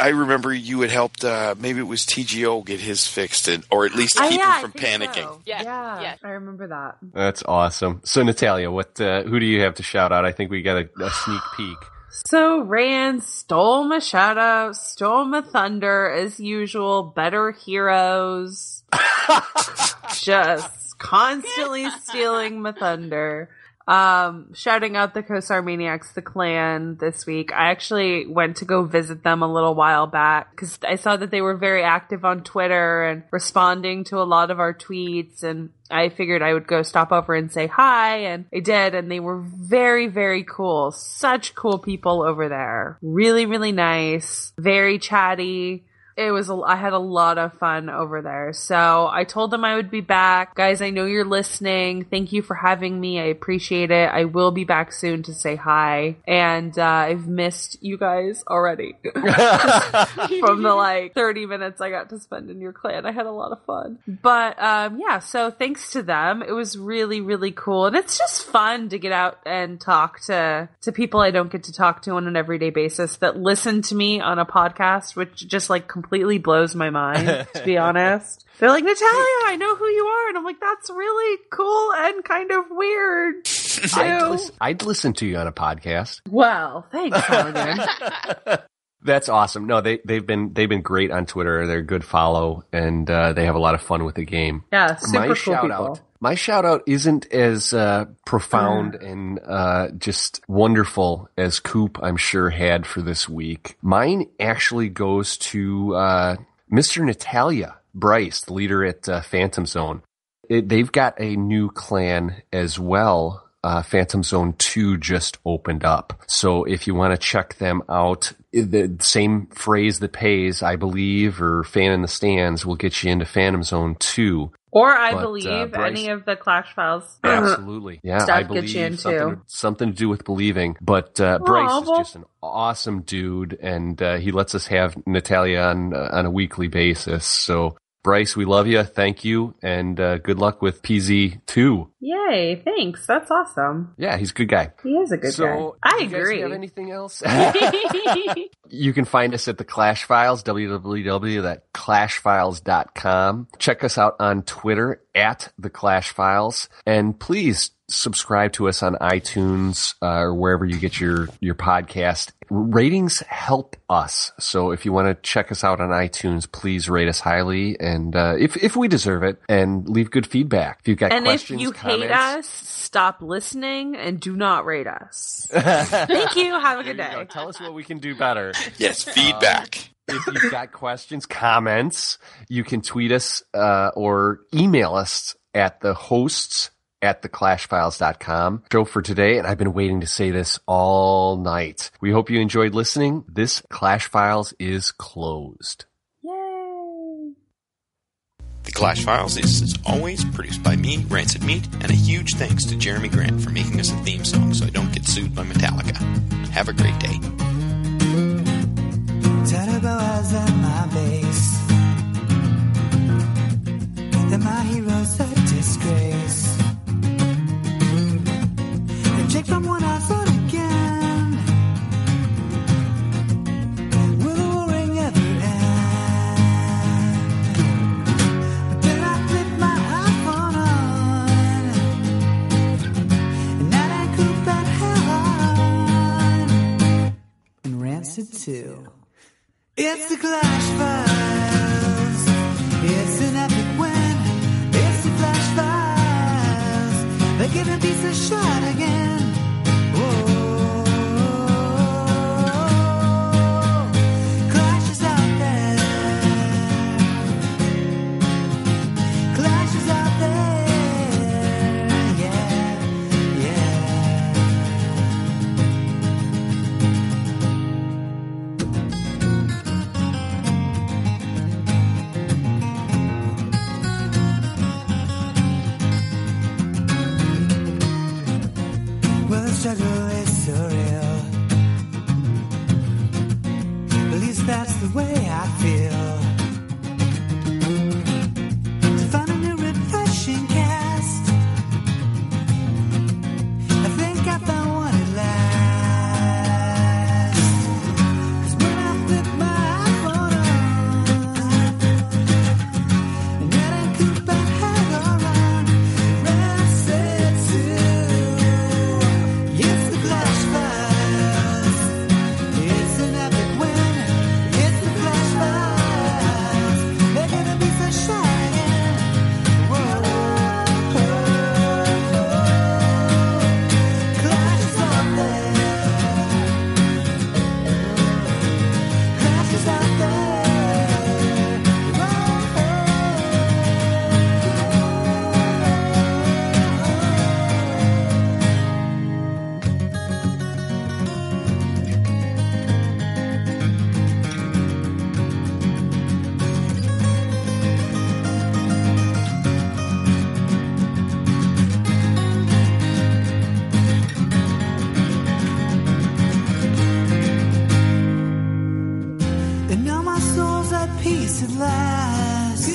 A: I remember you had helped, maybe it was TGO get his fixed, or at least keep him from panicking.
C: So. Yeah, I remember that.
B: That's awesome. So, Natalia, who do you have to shout out? I think we got a sneak peek.
C: So, Rand stole my shout out, stole my thunder, as usual. Better heroes. Just constantly stealing my thunder. Shouting out the Corsair Maniacs, the clan, this week. I actually went to go visit them a little while back because I saw that they were very active on Twitter and responding to a lot of our tweets, and I figured I would go stop over and say hi, and I did, and they were very, very cool. Such cool people over there. Really, really nice. Very chatty. I had a lot of fun over there. So I told them I would be back. Guys, I know you're listening. Thank you for having me. I appreciate it. I will be back soon to say hi. And I've missed you guys already. From the 30 minutes I got to spend in your clan. I had a lot of fun. But so thanks to them. It was really, really cool. And it's just fun to get out and talk to people I don't get to talk to on an everyday basis that listen to me on a podcast, which just completely blows my mind, to be honest. They're like, Natalia, I know who you are. And I'm like, that's really cool and kind of weird, too.
B: I'd listen to you on a podcast.
C: Well, thanks, Halligan.
B: That's awesome. No, they've been great on Twitter. They're a good follow, and they have a lot of fun with the game.
C: Yeah, super cool people.
B: My shout out isn't as profound and just wonderful as Coop, I'm sure, had for this week. Mine actually goes to Mr. Natalia Bryce, the leader at Phantom Zone. They've got a new clan as well. Phantom Zone 2 just opened up. So if you want to check them out, the same phrase that pays, I believe, or fan in the stands will get you into Phantom Zone 2.
C: Or I believe Bryce, any of the Clash Files.
B: Absolutely. Yeah, I believe something to do with believing. But Bryce is just an awesome dude, and he lets us have Natalia on a weekly basis. So Bryce, we love you. Thank you. And good luck with PZ2.
C: Yay, thanks. That's awesome.
B: Yeah, he's a good guy.
C: He is a good guy. I
B: you guys
C: agree.
B: have anything else? You can find us at the Clash Files, www.clashfiles.com. Check us out on Twitter at the Clash Files. And please subscribe to us on iTunes or wherever you get your podcast. Ratings help us. So if you want to check us out on iTunes, please rate us highly. And if we deserve it, and leave good feedback. If you've got questions,
C: if you
B: comments,
C: hate us, stop listening and do not rate us. Thank you. Have a good day.
B: Tell us what we can do better.
A: Yes, feedback.
B: If you've got questions, comments, you can tweet us or email us at the hosts at theclashfiles.com. Show for today, and I've been waiting to say this all night. We hope you enjoyed listening. This Clash Files is closed.
C: Yay!
A: The Clash Files is, as always, produced by me, Rancid Meat, and a huge thanks to Jeremy Grant for making us a theme song so I don't get sued by Metallica. Have a great day.
E: Terrible at my base. They're my heroes, a disgrace. They check from one outside again. Will the warring ever end? But then I flip my iPhone on, and now I coop that hell on. And Rancid too. It's the Clash Files. It's an epic win. It's the Clash Files. They give a piece of shot again. Whoa. Clash is out there. Clash is out there. Yeah, yeah. Well, the struggle is surreal. At least that's the way I feel. To find a new refreshing cast, I think I found one at last. 'Cause when I flip my iPhone on, and that ain't coop and hang around, Rancid too. It's the Clash Files. It's an epic win. It's the Clash Files. They're gonna be so shining. Whoa. Clash is out there. Clash is out and now my soul's at peace at last.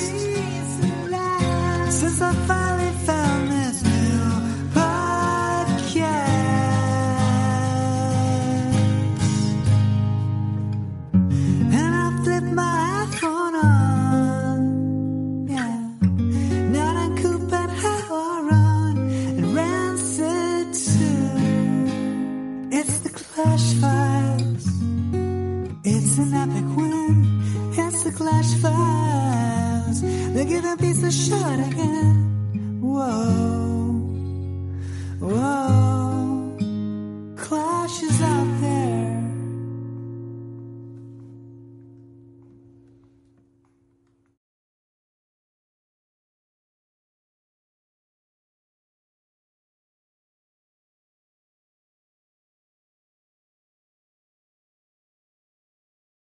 E: Since I finally found this new podcast. And I flip my iPhone on. Yeah. Now I coop and how I run. And Rancid too. It's the Clash Files. It's an epic win. It's the Clash Files. They give a piece of shot again. Whoa. Whoa.